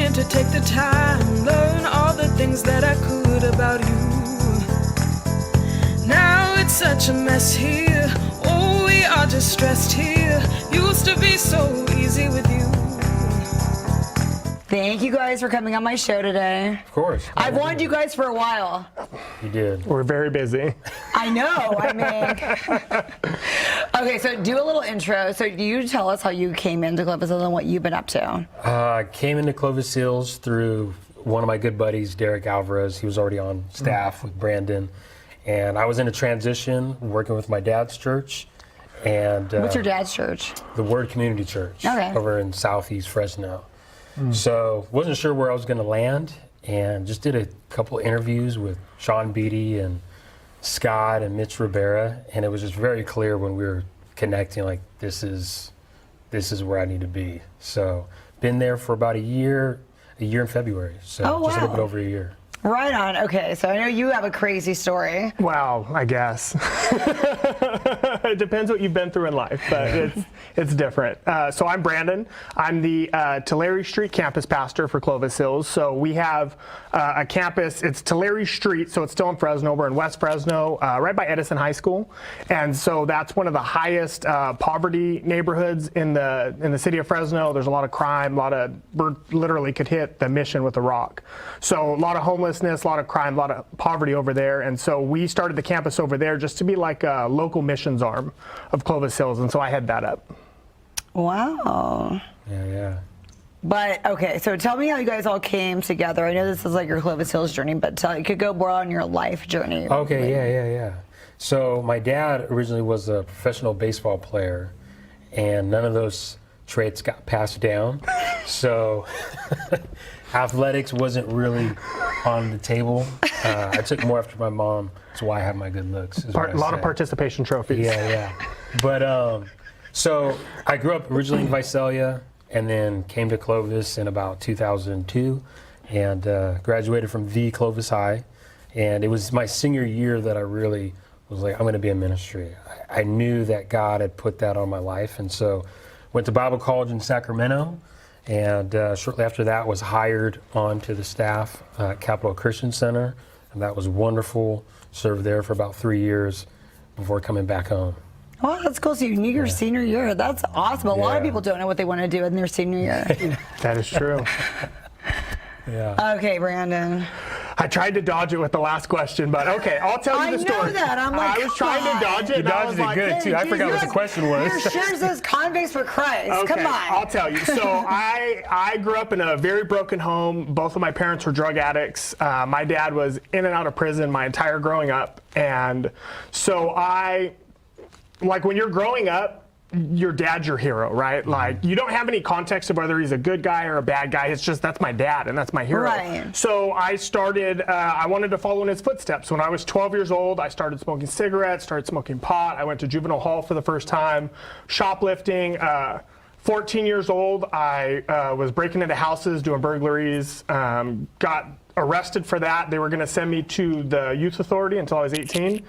trying to take the time, learn all the things that I could about you. Now it's such a mess here. Oh, we are distressed here. Used to be so easy with you. Thank you guys for coming on my show today. Of course. I've wanted you guys for a while. You did. We're very busy. I know. I mean, okay, so do a little intro. So you tell us how you came into Clovis Hills and what you've been up to. I came into Clovis Hills through one of my good buddies, Derek Alvarez. He was already on staff with Brandon. And I was in a transition working with my dad's church. And What's your dad's church? The Word Community Church over in Southeast Fresno. So wasn't sure where I was going to land, and just did a couple interviews with Sean Beatty and Scott and Mitch Rivera, and it was just very clear when we were connecting, like this is where I need to be. So been there for about a year in February. So just a little bit over a year. Right on. Okay, so I know you have a crazy story. Well, I guess. It depends what you've been through in life, but it's different. So I'm Brandon. I'm the Tulare Street campus pastor for Clovis Hills. So we have a campus. It's Tulare Street, so it's still in Fresno. We're in West Fresno, right by Edison High School. And so that's one of the highest poverty neighborhoods in the city of Fresno. There's a lot of crime, we literally could hit the Mission with a rock. So a lot of homelessness, a lot of crime, a lot of poverty over there. And so we started the campus over there just to be like a local missions arm of Clovis Hills. And so I head that up. Wow. Yeah. But, okay, so tell me how you guys all came together. I know this is like your Clovis Hills journey, but you could go more on your life journey. Okay, yeah. So my dad originally was a professional baseball player, and none of those traits got passed down. So athletics wasn't really on the table. I took more after my mom. That's why I have my good looks. A lot of participation trophies. Yeah. But so I grew up originally in Visalia, and then came to Clovis in about 2002, and graduated from the Clovis High. And it was my senior year that I really was like, I'm going to be in ministry. I knew that God had put that on my life, and so went to Bible college in Sacramento. And shortly after that was hired onto the staff at Capital Christian Center, and that was wonderful. Served there for about 3 years before coming back home. Oh, that's cool. So you knew your senior year. That's awesome. A lot of people don't know what they want to do in their senior year. That is true. Yeah. Okay, Brandon. I tried to dodge it with the last question, but okay, I'll tell you the story. I know that. I'm like, I was trying to dodge it. You dodged it good, too. I forgot what the question was. Your shirt says Convicts for Christ. Okay, Come on. I'll tell you. So I grew up in a very broken home. Both of my parents were drug addicts. My dad was in and out of prison my entire growing up. And so when you're growing up, your dad's your hero, right? Like, you don't have any context of whether he's a good guy or a bad guy. It's just, that's my dad and that's my hero. Right. So I started, I wanted to follow in his footsteps. When I was 12 years old, I started smoking cigarettes, started smoking pot. I went to juvenile hall for the first time, shoplifting. 14 years old, I was breaking into houses, doing burglaries, got arrested for that. They were going to send me to the youth authority until I was 18,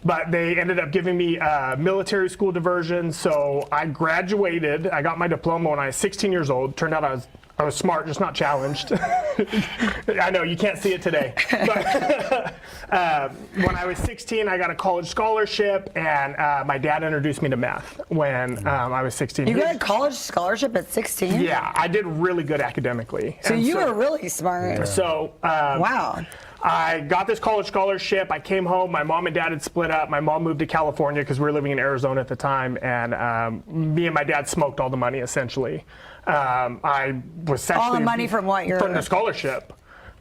but they ended up giving me military school diversion. So I graduated. I got my diploma when I was 16 years old. Turned out I was smart, just not challenged. I know you can't see it today, but when I was 16, I got a college scholarship, and my dad introduced me to meth when I was 16. You got a college scholarship at 16? Yeah, I did really good academically. So you were really smart. So wow. I got this college scholarship. I came home. My mom and dad had split up. My mom moved to California because we were living in Arizona at the time, and me and my dad smoked all the money essentially. I was sexually all the money from what? From the scholarship.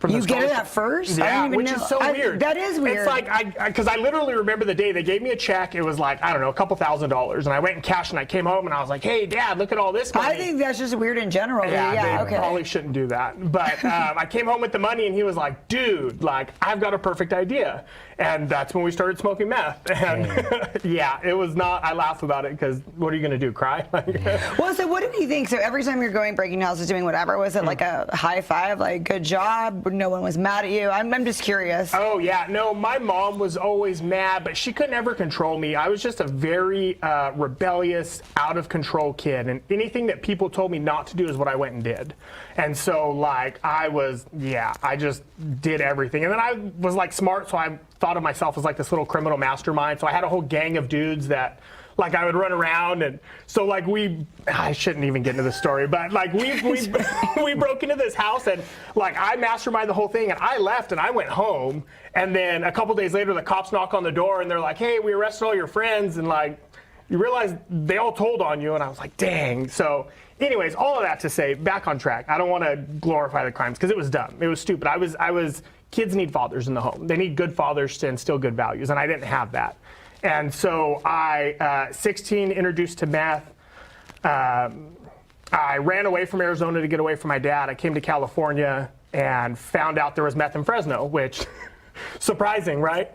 You get it at first? Yeah, I didn't even which know. is so weird. That is weird. It's like, because I literally remember the day they gave me a check. It was like, I don't know, a couple $1,000s. And I went and cashed, and I came home, and I was like, hey, Dad, look at all this money. I think that's just weird in general. Yeah, okay. Probably shouldn't do that. But I came home with the money, and he was like, dude, like, I've got a perfect idea. And that's when we started smoking meth. And yeah, it was not, I laugh about it because what are you going to do, cry? Well, so what did you think? So every time you're going, breaking houses, doing whatever, was it like a high five, like good job? no one was mad at you? I'm just curious. Oh, yeah. No, my mom was always mad, but she could never control me. I was just a very rebellious, out-of-control kid, and anything that people told me not to do is what I went and did. And so, like, I just did everything. And then I was, like, smart, so I thought of myself as, like, this little criminal mastermind. So I had a whole gang of dudes that, like, I would run around, and so, like, I shouldn't even get into the story, but, like, we broke into this house, and, like, I masterminded the whole thing, and I left, and I went home, and then a couple days later, the cops knock on the door, and they're like, hey, we arrested all your friends, and, like, you realize they all told on you, and I was like, dang. So, anyways, all of that to say, back on track. I don't want to glorify the crimes, because it was dumb. It was stupid. Kids need fathers in the home. They need good fathers to instill good values, and I didn't have that. And so I, 16, introduced to meth. I ran away from Arizona to get away from my dad. I came to California and found out there was meth in Fresno, which, surprising, right?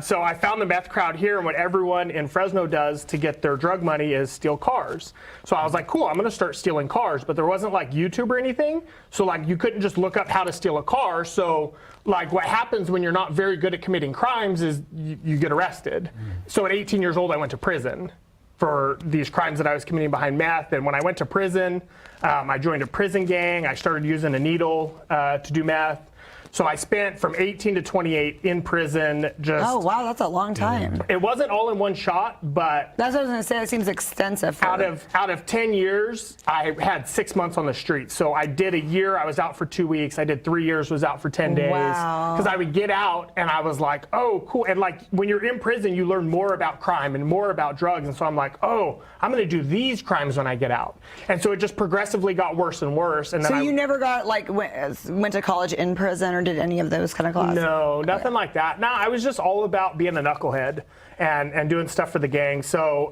So I found the meth crowd here, and what everyone in Fresno does to get their drug money is steal cars. So I was like, cool, I'm going to start stealing cars. But there wasn't like YouTube or anything. So like you couldn't just look up how to steal a car. So like what happens when you're not very good at committing crimes is you get arrested. So at 18 years old, I went to prison for these crimes that I was committing behind meth. And when I went to prison, I joined a prison gang. I started using a needle to do meth. So I spent from 18 to 28 in prison. Oh, wow, that's a long time. It wasn't all in one shot, but that's what I was going to say. It seems extensive. Out of 10 years, I had 6 months on the street. So I did a year. I was out for 2 weeks. I did 3 years. Was out for 10 days. Wow. Because I would get out and I was like, oh, cool. And like when you're in prison, you learn more about crime and more about drugs. And so I'm like, oh, I'm going to do these crimes when I get out. And so it just progressively got worse and worse. And then so you never got like went to college in prison or did any of those kind of classes? No, nothing like that. No, I was just all about being a knucklehead and doing stuff for the gang. So,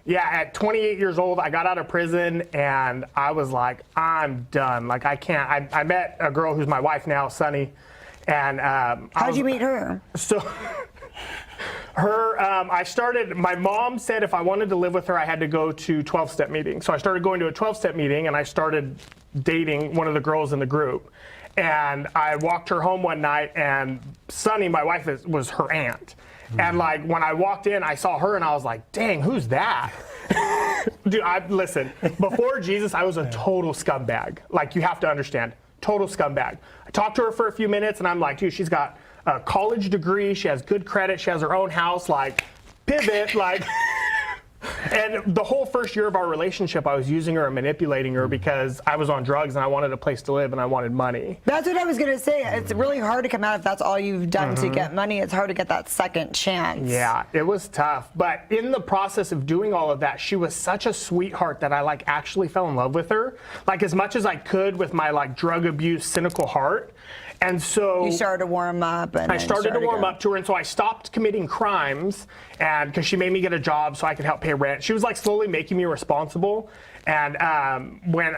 yeah, at 28 years old, I got out of prison and I was like, I'm done. Like, I can't. I met a girl who's my wife now, Sunny. And how'd you meet her? So, my mom said if I wanted to live with her, I had to go to 12-step meetings. So I started going to a 12-step meeting and I started dating one of the girls in the group. And I walked her home one night, and Sunny, my wife, was her aunt. And like when I walked in, I saw her, and I was like, "Dang, who's that?" Dude, listen. Before Jesus, I was a total scumbag. Like you have to understand, total scumbag. I talked to her for a few minutes, and I'm like, "Dude, she's got a college degree. She has good credit. She has her own house. Like, pivot, like." And the whole first year of our relationship, I was using her and manipulating her because I was on drugs and I wanted a place to live and I wanted money. That's what I was going to say. It's really hard to come out if that's all you've done to get money. It's hard to get that second chance. Yeah, it was tough. But in the process of doing all of that, she was such a sweetheart that I like actually fell in love with her. Like as much as I could with my like drug abuse, cynical heart. And so you started to warm up. And I started to warm up to her, and so I stopped committing crimes, and because she made me get a job so I could help pay rent. She was like slowly making me responsible. And when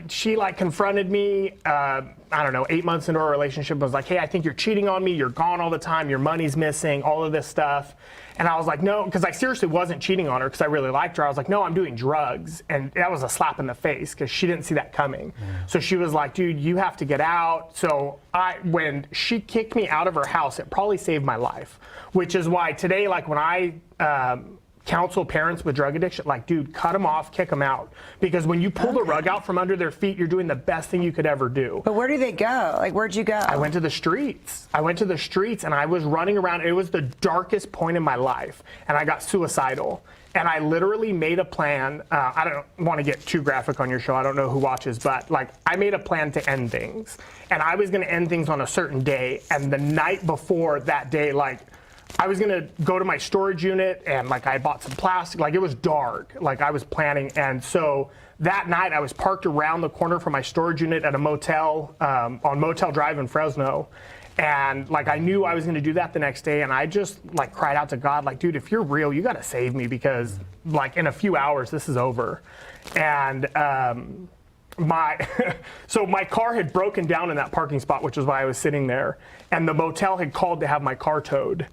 she like confronted me, I don't know, 8 months into our relationship, was like, hey, I think you're cheating on me. You're gone all the time. Your money's missing. All of this stuff. And I was like, no, because I seriously wasn't cheating on her because I really liked her. I was like, no, I'm doing drugs. And that was a slap in the face because she didn't see that coming. So she was like, dude, you have to get out. So when she kicked me out of her house, it probably saved my life, which is why today, like when I counsel parents with drug addiction, like, dude, cut them off, kick them out. Because when you pull the rug out from under their feet, you're doing the best thing you could ever do. But where do they go? Like, where'd you go? I went to the streets. I went to the streets and I was running around. It was the darkest point in my life. And I got suicidal. And I literally made a plan. I don't want to get too graphic on your show. I don't know who watches, but like I made a plan to end things. And I was going to end things on a certain day. And the night before that day, like, I was going to go to my storage unit and like I bought some plastic, like it was dark, like I was planning. And so that night I was parked around the corner from my storage unit at a motel on Motel Drive in Fresno. And like I knew I was going to do that the next day. And I just like cried out to God, like, dude, if you're real, you got to save me because like in a few hours, this is over. And so my car had broken down in that parking spot, which is why I was sitting there. And the motel had called to have my car towed.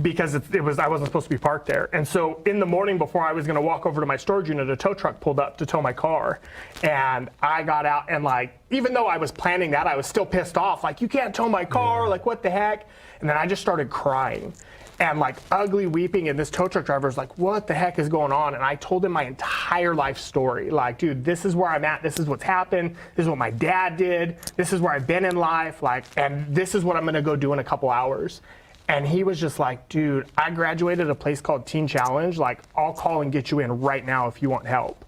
because I wasn't supposed to be parked there. And so in the morning before I was going to walk over to my storage unit, a tow truck pulled up to tow my car. And I got out and like, even though I was planning that, I was still pissed off. Like, you can't tow my car, like what the heck? And then I just started crying and like ugly weeping. And this tow truck driver was like, what the heck is going on? And I told him my entire life story. Like, dude, this is where I'm at. This is what's happened. This is what my dad did. This is where I've been in life. Like, and this is what I'm going to go do in a couple hours. And he was just like, dude, I graduated a place called Teen Challenge. Like, I'll call and get you in right now if you want help.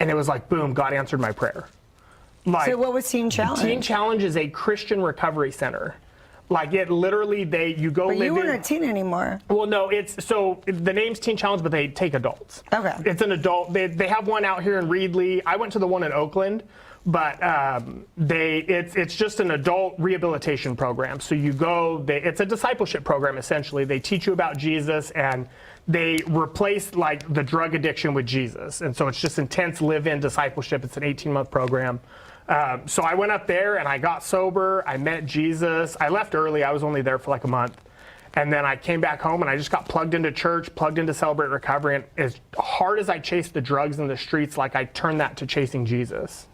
And it was like, boom, God answered my prayer. Like, So what was Teen Challenge? Teen Challenge is a Christian recovery center. Like, it literally, you go But live you weren't in. a teen anymore. Well, no, the name's Teen Challenge, but they take adults. Okay. It's an adult. They have one out here in Reedley. I went to the one in Oakland. But it's just an adult rehabilitation program. So you go, it's a discipleship program essentially. They teach you about Jesus and they replace like the drug addiction with Jesus. And so it's just intense live-in discipleship. It's an 18-month program. So I went up there and I got sober. I met Jesus. I left early. I was only there for like a month. And then I came back home and I just got plugged into church, plugged into Celebrate Recovery. And as hard as I chased the drugs in the streets, like I turned that to chasing Jesus.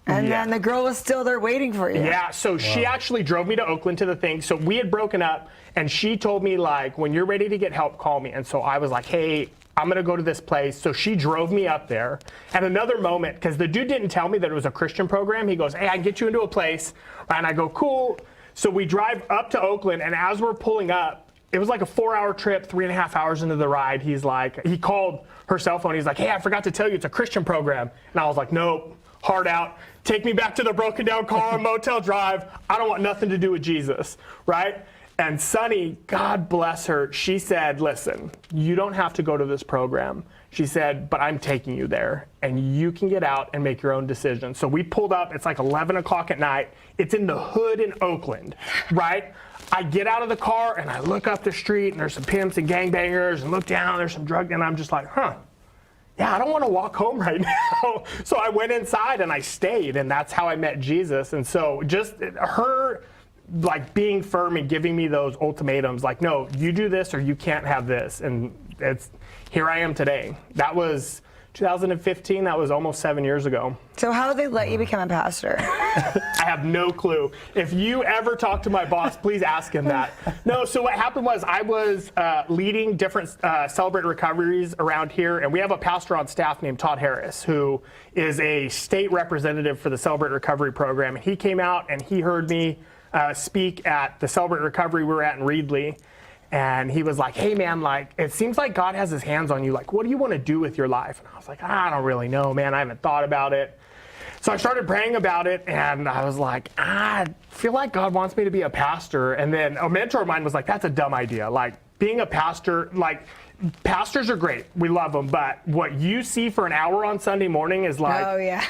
And then the girl was still there waiting for you. Yeah, so she actually drove me to Oakland to the thing. So we had broken up, and she told me, like, when you're ready to get help, call me. And so I was like, hey, I'm going to go to this place. So she drove me up there. And another moment, because the dude didn't tell me that it was a Christian program. He goes, hey, I can get you into a place. And I go, cool. So we drive up to Oakland, and as we're pulling up, it was like a 4-hour trip, 3.5 hours into the ride. He's like, he called her cell phone. He's like, hey, I forgot to tell you, it's a Christian program. And I was like, nope, hard out. Take me back to the broken down car, Motel Drive. I don't want nothing to do with Jesus, right? And Sunny, God bless her, she said, listen, you don't have to go to this program. She said, but I'm taking you there, and you can get out and make your own decision. So we pulled up. It's like 11 o'clock at night. It's in the hood in Oakland, right? I get out of the car, and I look up the street, and there's some pimps and gangbangers, and look down, there's some drug, and I'm just like, yeah, I don't want to walk home right now. So I went inside and I stayed, and that's how I met Jesus. And so just her like being firm and giving me those ultimatums, like, no, you do this or you can't have this. And here I am today. That was 2015. That was almost 7 years ago. So how did they let you become a pastor? I have no clue. If you ever talk to my boss, please ask him that. No, so what happened was I was leading different Celebrate Recoveries around here, and we have a pastor on staff named Todd Harris, who is a state representative for the Celebrate Recovery program. And he came out and he heard me speak at the Celebrate Recovery we were at in Reedley. And he was like, hey, man, like, it seems like God has his hands on you. Like, what do you want to do with your life? And I was like, I don't really know, man. I haven't thought about it. So I started praying about it, and I was like, I feel like God wants me to be a pastor. And then a mentor of mine was like, that's a dumb idea. Like, being a pastor, like, pastors are great. We love them. But what you see for an hour on Sunday morning is like,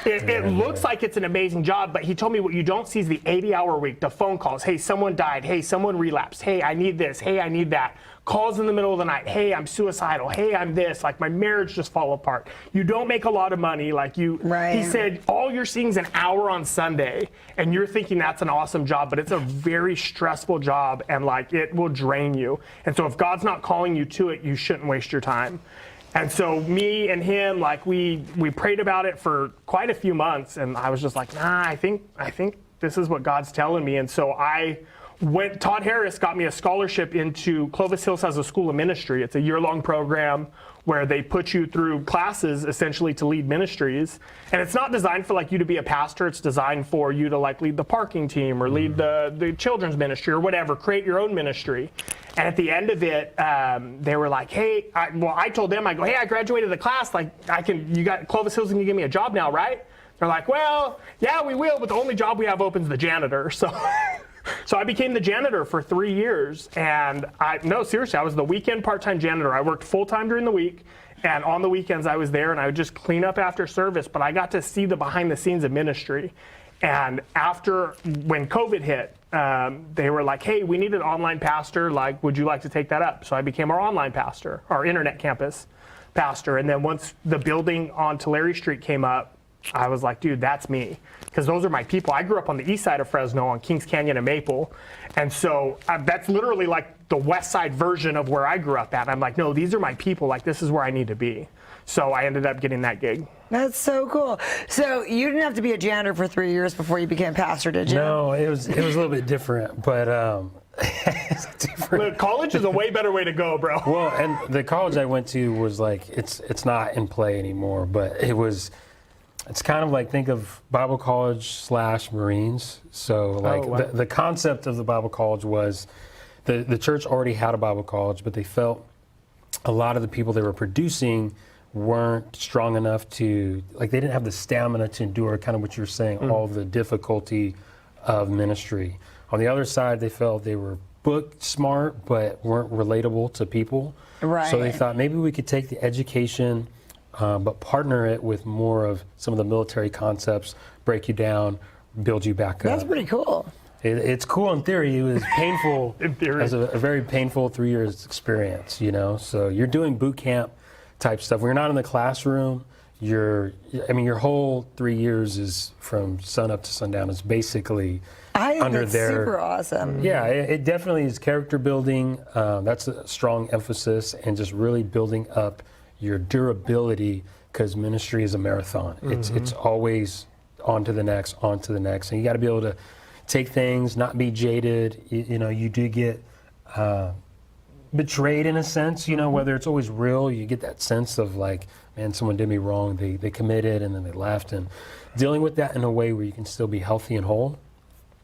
it looks like it's an amazing job. But he told me what you don't see is the 80-hour week, the phone calls. Hey, someone died. Hey, someone relapsed. Hey, I need this. Hey, I need that. Calls in the middle of the night. Hey, I'm suicidal. Hey, I'm this. Like, my marriage just fall apart. You don't make a lot of money. Like, you, he said, all you're seeing is an hour on Sunday, and you're thinking that's an awesome job, but it's a very stressful job, and like, it will drain you. And so if God's not calling you to it, you shouldn't waste your time. And so me and him, like, we prayed about it for quite a few months, and I was just like, nah, I think this is what God's telling me. And so Todd Harris got me a scholarship into Clovis Hills has a school of ministry. It's a year-long program where they put you through classes essentially to lead ministries. And it's not designed for like you to be a pastor. It's designed for you to like lead the parking team or lead the children's ministry or whatever, create your own ministry. And at the end of it, they were like, hey, I told them, I go, hey, I graduated the class. Like, you got Clovis Hills and you give me a job now, right? They're like, well, yeah, we will, but the only job we have open is the janitor. So I became the janitor for 3 years, and seriously, I was the weekend part-time janitor. I worked full-time during the week, and on the weekends I was there, and I would just clean up after service, but I got to see the behind-the-scenes of ministry. And when COVID hit, they were like, hey, we need an online pastor. Like, would you like to take that up? So I became our online pastor, our internet campus pastor. And then once the building on Tulare Street came up, I was like, dude, that's me. Because those are my people. I grew up on the east side of Fresno on Kings Canyon and Maple. And so that's literally like the west side version of where I grew up at. I'm like, no, these are my people. Like, this is where I need to be. So I ended up getting that gig. That's so cool. So you didn't have to be a janitor for 3 years before you became pastor, did you? No, it was a little bit different, but it's different. Look, college is a way better way to go, bro. Well, and the college I went to was like, it's not in play anymore, but it's kind of like, think of Bible college / Marines. So like wow. the concept of the Bible college was the church already had a Bible college, but they felt a lot of the people they were producing weren't strong enough to, like, they didn't have the stamina to endure kind of what you're saying, all the difficulty of ministry. On the other side, they felt they were book smart, but weren't relatable to people. Right. So they thought maybe we could take the education, but partner it with more of some of the military concepts, break you down, build you back up. That's pretty cool. It's cool in theory. It was painful. In theory. It was a very painful 3 years experience, you know? So you're doing boot camp type stuff. When you're not in the classroom, your whole 3 years is from sun up to sundown. It's basically I think under that's their, super awesome. yeah, it definitely is character building. That's a strong emphasis, and just really building up your durability, because ministry is a marathon. It's always on to the next, and you got to be able to take things, not be jaded. You know, you do get betrayed in a sense, you know, whether it's always real, you get that sense of like, man, someone did me wrong, they committed and then they left, and dealing with that in a way where you can still be healthy and whole,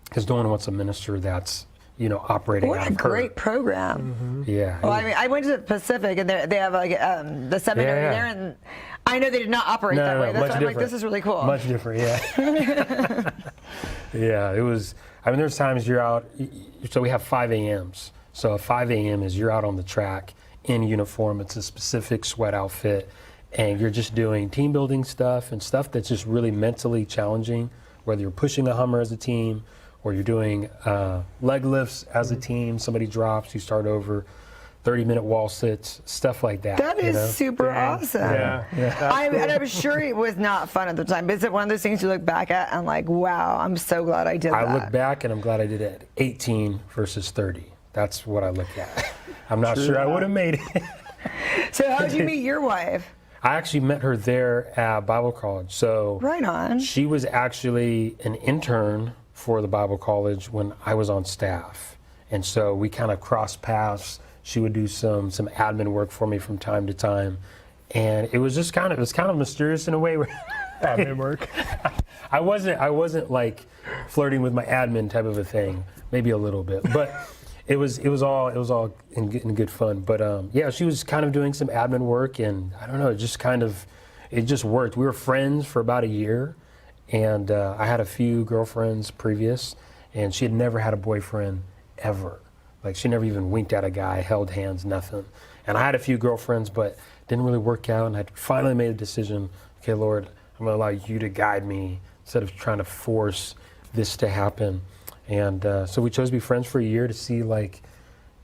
because no one wants a minister that's, you know, operating What out a of hurt. great program. Yeah. Well, I mean, I went to the Pacific, and they have like the seminary Yeah. there, and I know they did not operate No, that no, way. That's much why I'm like, different. this is really cool. Much different, yeah. Yeah, it was, I mean, there's times you're out, so we have 5 a.m.s. So 5 a.m. is you're out on the track in uniform. It's a specific sweat outfit, and you're just doing team building stuff and stuff that's just really mentally challenging, whether you're pushing a Hummer as a team or you're doing leg lifts as a team. Somebody drops, you start over, 30-minute wall sits, stuff like that. That you is know? super awesome. Yeah. And I'm sure it was not fun at the time, but is it one of those things you look back at and like, wow, I'm so glad I did that? I look back and I'm glad I did it at 18 versus 30. That's what I look at. I'm not sure I would have made it. So how did you meet your wife? I actually met her there at Bible college. So Right on. she was actually an intern for the Bible college when I was on staff. And so we kind of crossed paths. She would do some admin work for me from time to time. And it was just kind of mysterious in a way. Admin work. I wasn't like flirting with my admin type of a thing, maybe a little bit, but it was all in good fun. But yeah, she was kind of doing some admin work, and I don't know, it just worked. We were friends for about a year, and I had a few girlfriends previous, and she had never had a boyfriend ever. Like, she never even winked at a guy, held hands, nothing. And I had a few girlfriends, but didn't really work out, and I finally made a decision, okay, Lord, I'm going to allow you to guide me instead of trying to force this to happen. And so we chose to be friends for a year to see, like,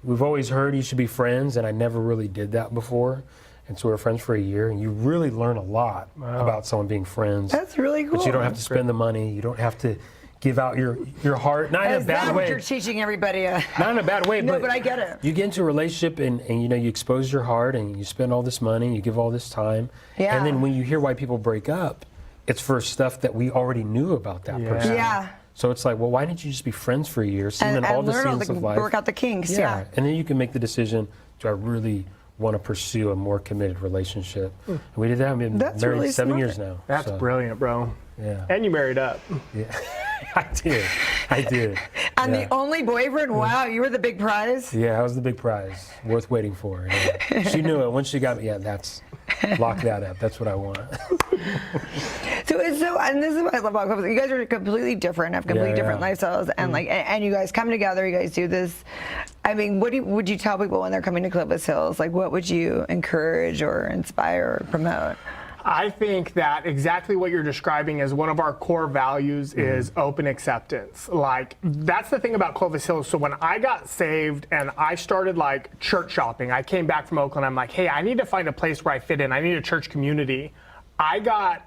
we've always heard you should be friends, and I never really did that before. And so we were friends for a year, and you really learn a lot about someone being friends. That's really cool. But you don't have to spend the money. You don't have to give out your heart, not in a Is that bad what way. you're teaching everybody? Not in a bad way, No, but I get it. You get into a relationship and you know, you expose your heart and you spend all this money, you give all this time. Yeah. And then when you hear why people break up, it's for stuff that we already knew about that person. Yeah. So it's like, well, why didn't you just be friends for a year, see them in all the learn scenes of life? work out the kinks. Yeah. And then you can make the decision, do I really want to pursue a more committed relationship? And we did that. We've been That's married really 7 smart. years now. That's so, brilliant, bro. Yeah. And you married up. Yeah. I did. And Yeah. the only boyfriend? Wow, you were the big prize? Yeah, that was the big prize. Worth waiting for. And she knew it. Once she got me, lock that up. That's what I want. So, and this is what I love about Clubhouse. You guys are completely different, have completely Yeah, different yeah. lifestyles, and and you guys come together. You guys do this. I mean, what would you tell people when they're coming to Clovis Hills? Like, what would you encourage or inspire or promote? I think that exactly what you're describing as one of our core values is open acceptance. Like, that's the thing about Clovis Hills. So when I got saved and I started like church shopping, I came back from Oakland. I'm like, hey, I need to find a place where I fit in. I need a church community. I got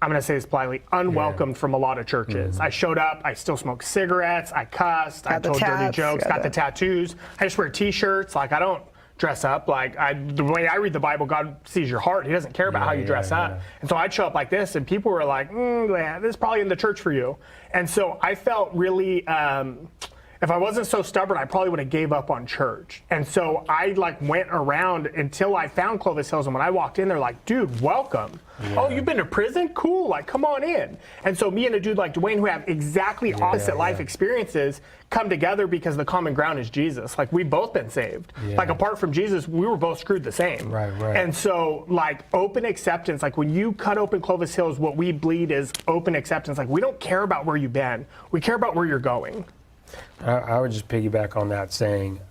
I'm going to say this politely, unwelcomed from a lot of churches. I showed up, I still smoked cigarettes, I cussed, I told dirty jokes, got the tattoos. I just wear t-shirts. Like, I don't dress up. Like, the way I read the Bible, God sees your heart. He doesn't care about how you dress up. And so I'd show up like this, and people were like, yeah, this is probably in the church for you. And so I felt really, if I wasn't so stubborn, I probably would have gave up on church. And so I like went around until I found Clovis Hills. And when I walked in, they're like, dude, welcome. Oh, you've been to prison? Cool. Like, come on in. And so me and a dude like Dewayne, who have exactly opposite life experiences, come together because the common ground is Jesus. Like, we've both been saved. Like, apart from Jesus, we were both screwed the same. Right. And so, like, open acceptance, like when you cut open Clovis Hills, what we bleed is open acceptance. Like, we don't care about where you've been. We care about where you're going. I would just piggyback on that, saying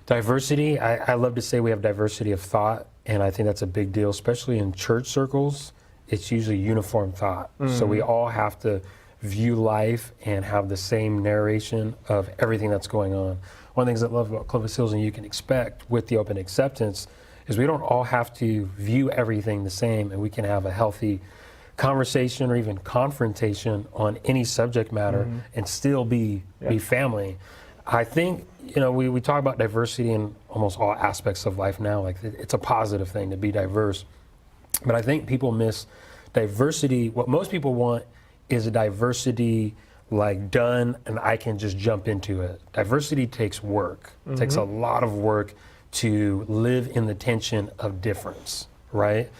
diversity. I love to say we have diversity of thought, and I think that's a big deal, especially in church circles. It's usually uniform thought. So we all have to view life and have the same narration of everything that's going on. One of the things I love about Clovis Hills, and you can expect with the open acceptance, is we don't all have to view everything the same, and we can have a healthy conversation or even confrontation on any subject matter and still be family. I think, we talk about diversity in almost all aspects of life now. Like, it's a positive thing to be diverse. But I think people miss diversity. What most people want is a diversity like done and I can just jump into it. Diversity takes work. It takes a lot of work to live in the tension of difference, right?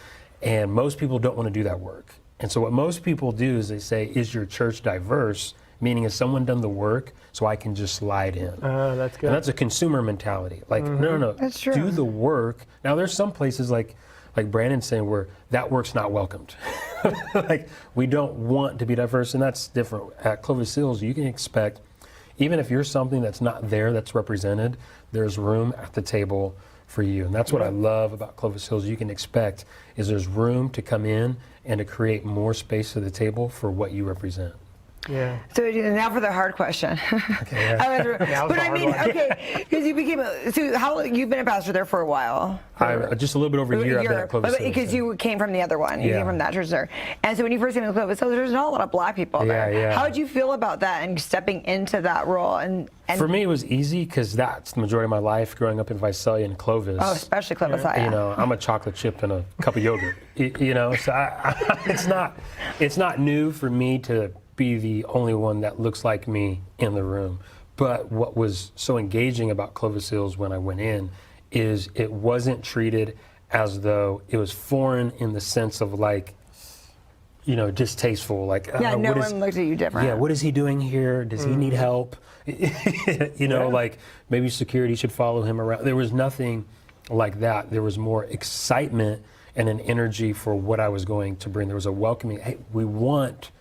And most people don't want to do that work. And so what most people do is they say, is your church diverse? Meaning, has someone done the work so I can just slide in? That's good. And that's a consumer mentality. Like, no. That's true. Do the work. Now, there's some places like Brandon's saying where that work's not welcomed. Like, we don't want to be diverse, and that's different. At Clovis Hills, you can expect, even if you're something that's not there, that's represented, there's room at the table for you. And that's what I love about Clovis Hills. You can expect is there's room to come in and to create more space at the table for what you represent. Yeah. So now for the hard question. Okay, But I mean, because you became you've been a pastor there for a while. Just a little bit over a year. I've been at Clovis Hills. Because you came from the other one. You came from that church there. And so when you first came to Clovis Hills, there's not a lot of black people there. Yeah. How did you feel about that and stepping into that role? And for me, it was easy because that's the majority of my life growing up in Visalia and Clovis. Oh, especially Clovis. I'm a chocolate chip and a cup of yogurt. So it's not new for me to be the only one that looks like me in the room. But what was so engaging about Clovis Hills when I went in is it wasn't treated as though it was foreign in the sense of like, distasteful. Like, no one looked at you different. Yeah, what is he doing here? Does he need help? Like maybe security should follow him around. There was nothing like that. There was more excitement and an energy for what I was going to bring. There was a welcoming, hey, we want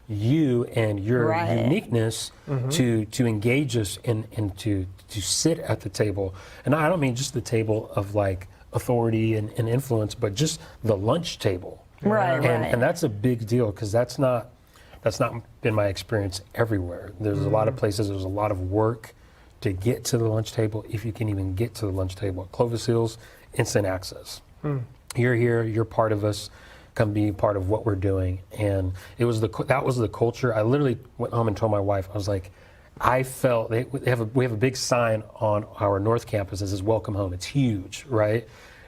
you and your uniqueness to engage us and to sit at the table. And I don't mean just the table of like authority and influence, but just the lunch table. And that's a big deal because that's not been my experience everywhere. There's a lot of places, there's a lot of work to get to the lunch table, if you can even get to the lunch table. At Clovis Hills, instant access. You're here, you're part of us. Come be part of what we're doing. And that was the culture. I literally went home and told my wife, I was like, I felt we have a big sign on our North Campus that says welcome home. It's huge, right?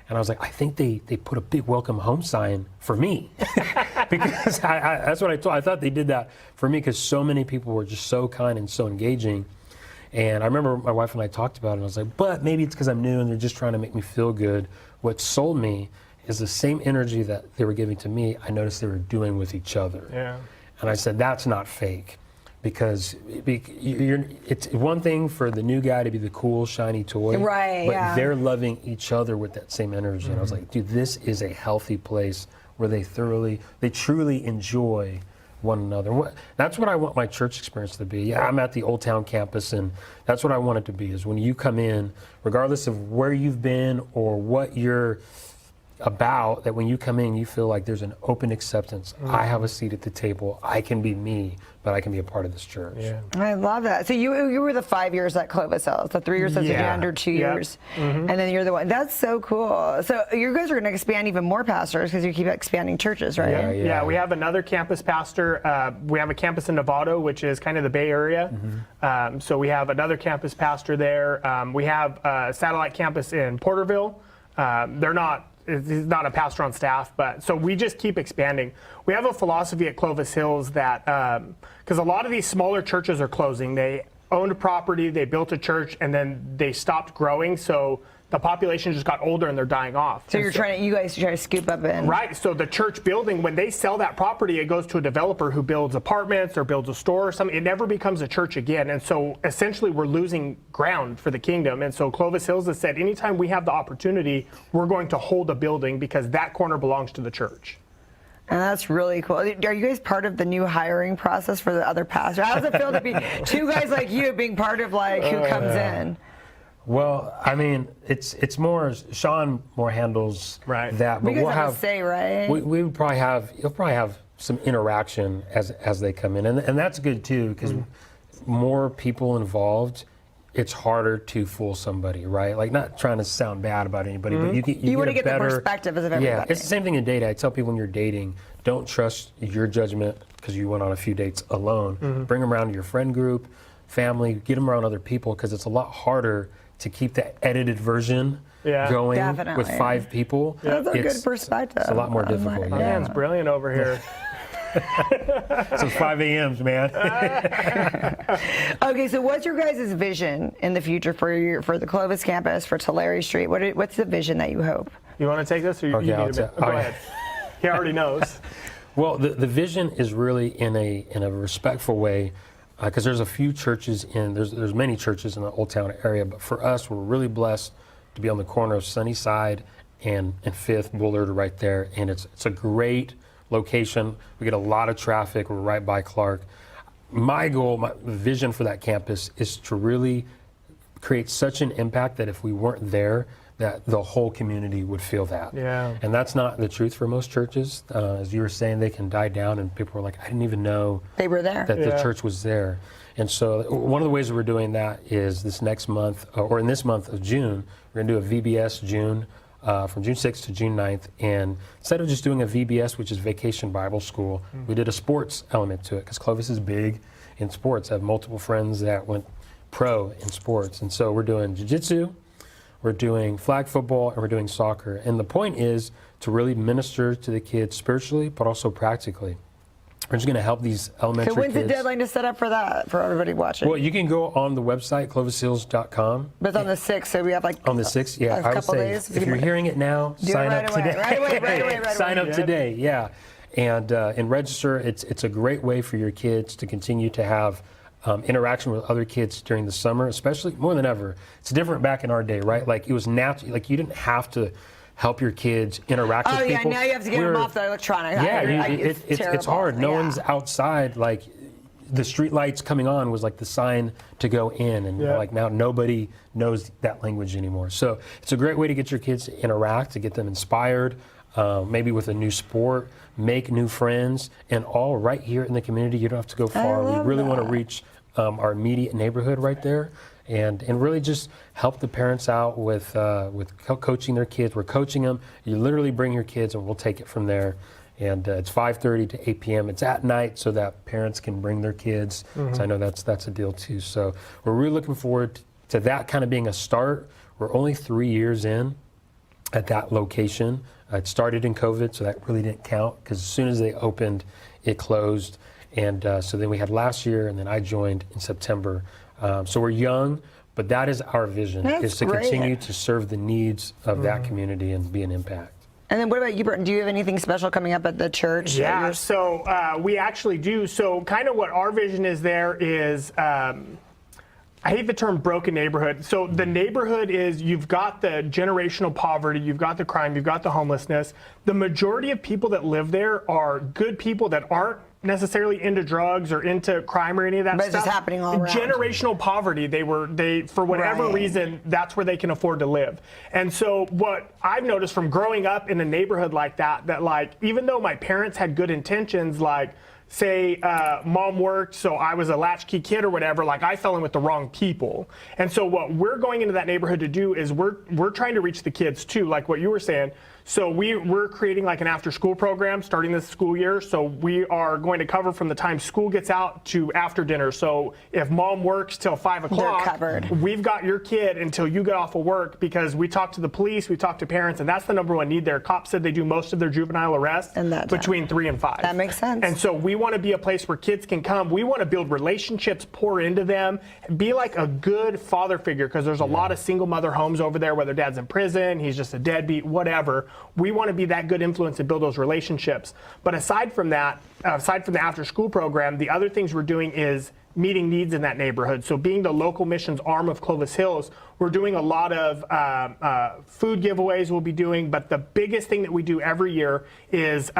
And I was like, I think they put a big welcome home sign for me. Because that's what I thought they did that for me because so many people were just so kind and so engaging. And I remember my wife and I talked about it, and I was like, but maybe it's because I'm new and they're just trying to make me feel good. What sold me is the same energy that they were giving to me, I noticed they were doing with each other. Yeah. And I said, that's not fake. Because it's one thing for the new guy to be the cool, shiny toy. But they're loving each other with that same energy. And I was like, dude, this is a healthy place where they truly enjoy one another. That's what I want my church experience to be. Yeah, I'm at the Old Town campus, and that's what I want it to be, is when you come in, regardless of where you've been or what you're that when you come in, you feel like there's an open acceptance. I have a seat at the table. I can be me. but I can be a part of this church. Yeah. I love that. So you were the 5 years at Clovis Hills, the 3 years as a under 2 years, and then you're the one. That's so cool. So you guys are going to expand even more pastors because you keep expanding churches, right? Yeah, we have another campus pastor. We have a campus in Novato, which is kind of the Bay Area. So we have another campus pastor there. We have a satellite campus in Porterville. He's not a pastor on staff, but so we just keep expanding. We have a philosophy at Clovis Hills that, because a lot of these smaller churches are closing. They owned a property, they built a church, and then they stopped growing. So the population just got older and they're dying off. So you guys try to scoop up in. Right. So the church building, when they sell that property, it goes to a developer who builds apartments or builds a store or something. It never becomes a church again. And so essentially we're losing ground for the kingdom. And so Clovis Hills has said, anytime we have the opportunity, we're going to hold a building because that corner belongs to the church. And that's really cool. Are you guys part of the new hiring process for the other pastors? How does it feel to be two guys like you being part of like who comes in? Well, I mean, it's more Sean more handles that, but we'll have a say, right? We would probably you'll probably have some interaction as they come in, and that's good too because more people involved, it's harder to fool somebody, right? Like not trying to sound bad about anybody, but you want to get get the perspective of everybody. Yeah, it's the same thing in dating. I tell people when you're dating, don't trust your judgment because you went on a few dates alone. Bring them around to your friend group, family, get them around other people because it's a lot harder to keep that edited version going with 5 people. That's a good perspective. It's a lot more difficult. My man's brilliant over here. So 5 a.m.s, man. Okay, so what's your guys' vision in the future for the Clovis campus, for Tulare Street? What's the vision that you hope? You want to take this, or you need a bit? Go ahead. He already knows. Well, the vision is really in a respectful way. Because there's a few churches there's many churches in the Old Town area, but for us, we're really blessed to be on the corner of Sunnyside and 5th Bullard right there, and it's a great location. We get a lot of traffic. We're right by Clark. My goal, my vision for that campus is to really create such an impact that if we weren't there, that the whole community would feel that. Yeah. And that's not the truth for most churches. As you were saying, they can die down and people are like, I didn't even know they were there. That the church was there. And so one of the ways that we're doing that is this next month, or in this month of June, we're going to do a VBS June, from June 6th to June 9th. And instead of just doing a VBS, which is Vacation Bible School, we did a sports element to it because Clovis is big in sports. I have multiple friends that went pro in sports. And so we're doing jiu-jitsu, we're doing flag football, and we're doing soccer. And the point is to really minister to the kids spiritually, but also practically. We're just going to help these elementary kids. So when's the deadline to set up for that, for everybody watching? Well, you can go on the website, clovishills.com. But it's on the 6th, so we have like on the 6th, yeah. a couple days. If you're hearing it now, sign up today. Right away. Sign up today, yeah. And register. It's a great way for your kids to continue to have interaction with other kids during the summer, especially more than ever. It's different back in our day, right? Like it was natural. Like you didn't have to help your kids interact with people. Oh yeah, now you have to get them off the electronic. Yeah, it's hard. No one's outside. Like the street lights coming on was like the sign to go in, and like now nobody knows that language anymore. So it's a great way to get your kids to interact, to get them inspired, maybe with a new sport, make new friends, and all right here in the community. You don't have to go far. We really want to reach our immediate neighborhood right there, and really just help the parents out with coaching their kids. We're coaching them. You literally bring your kids, and we'll take it from there. And it's 5:30 to 8 p.m. It's at night, so that parents can bring their kids. So I know that's a deal too. So we're really looking forward to that kind of being a start. We're only 3 years in at that location. It started in COVID, so that really didn't count because as soon as they opened, it closed. And so then we had last year, and then I joined in September. So we're young, but that is our vision, is to continue to serve the needs of that community and be an impact. And then what about you, Burton? Do you have anything special coming up at the church? Yeah, so we actually do. So kind of what our vision is there is, I hate the term broken neighborhood. So the neighborhood is, you've got the generational poverty, you've got the crime, you've got the homelessness. The majority of people that live there are good people that aren't necessarily into drugs or into crime or any of that but stuff. It's just happening all around. Generational poverty, they for whatever reason, that's where they can afford to live. And so what I've noticed from growing up in a neighborhood like that like even though my parents had good intentions, like say mom worked, so I was a latchkey kid or whatever, like I fell in with the wrong people. And so what we're going into that neighborhood to do is we're trying to reach the kids too, like what you were saying. So we're creating like an after school program starting this school year. So we are going to cover from the time school gets out to after dinner. So if mom works till 5 o'clock, covered. we've got your kid until you get off of work, because we talk to the police, we talk to parents, and that's the number one need there. Cops said they do most of their juvenile arrests between 3 and 5. That makes sense. And so we want to be a place where kids can come. We want to build relationships, pour into them, be like a good father figure, because there's a lot of single mother homes over there, whether dad's in prison, he's just a deadbeat, whatever. We want to be that good influence and build those relationships. But aside from that, aside from the after school program, the other things we're doing is meeting needs in that neighborhood. So being the local missions arm of Clovis Hills, we're doing a lot of food giveaways we'll be doing, but the biggest thing that we do every year is,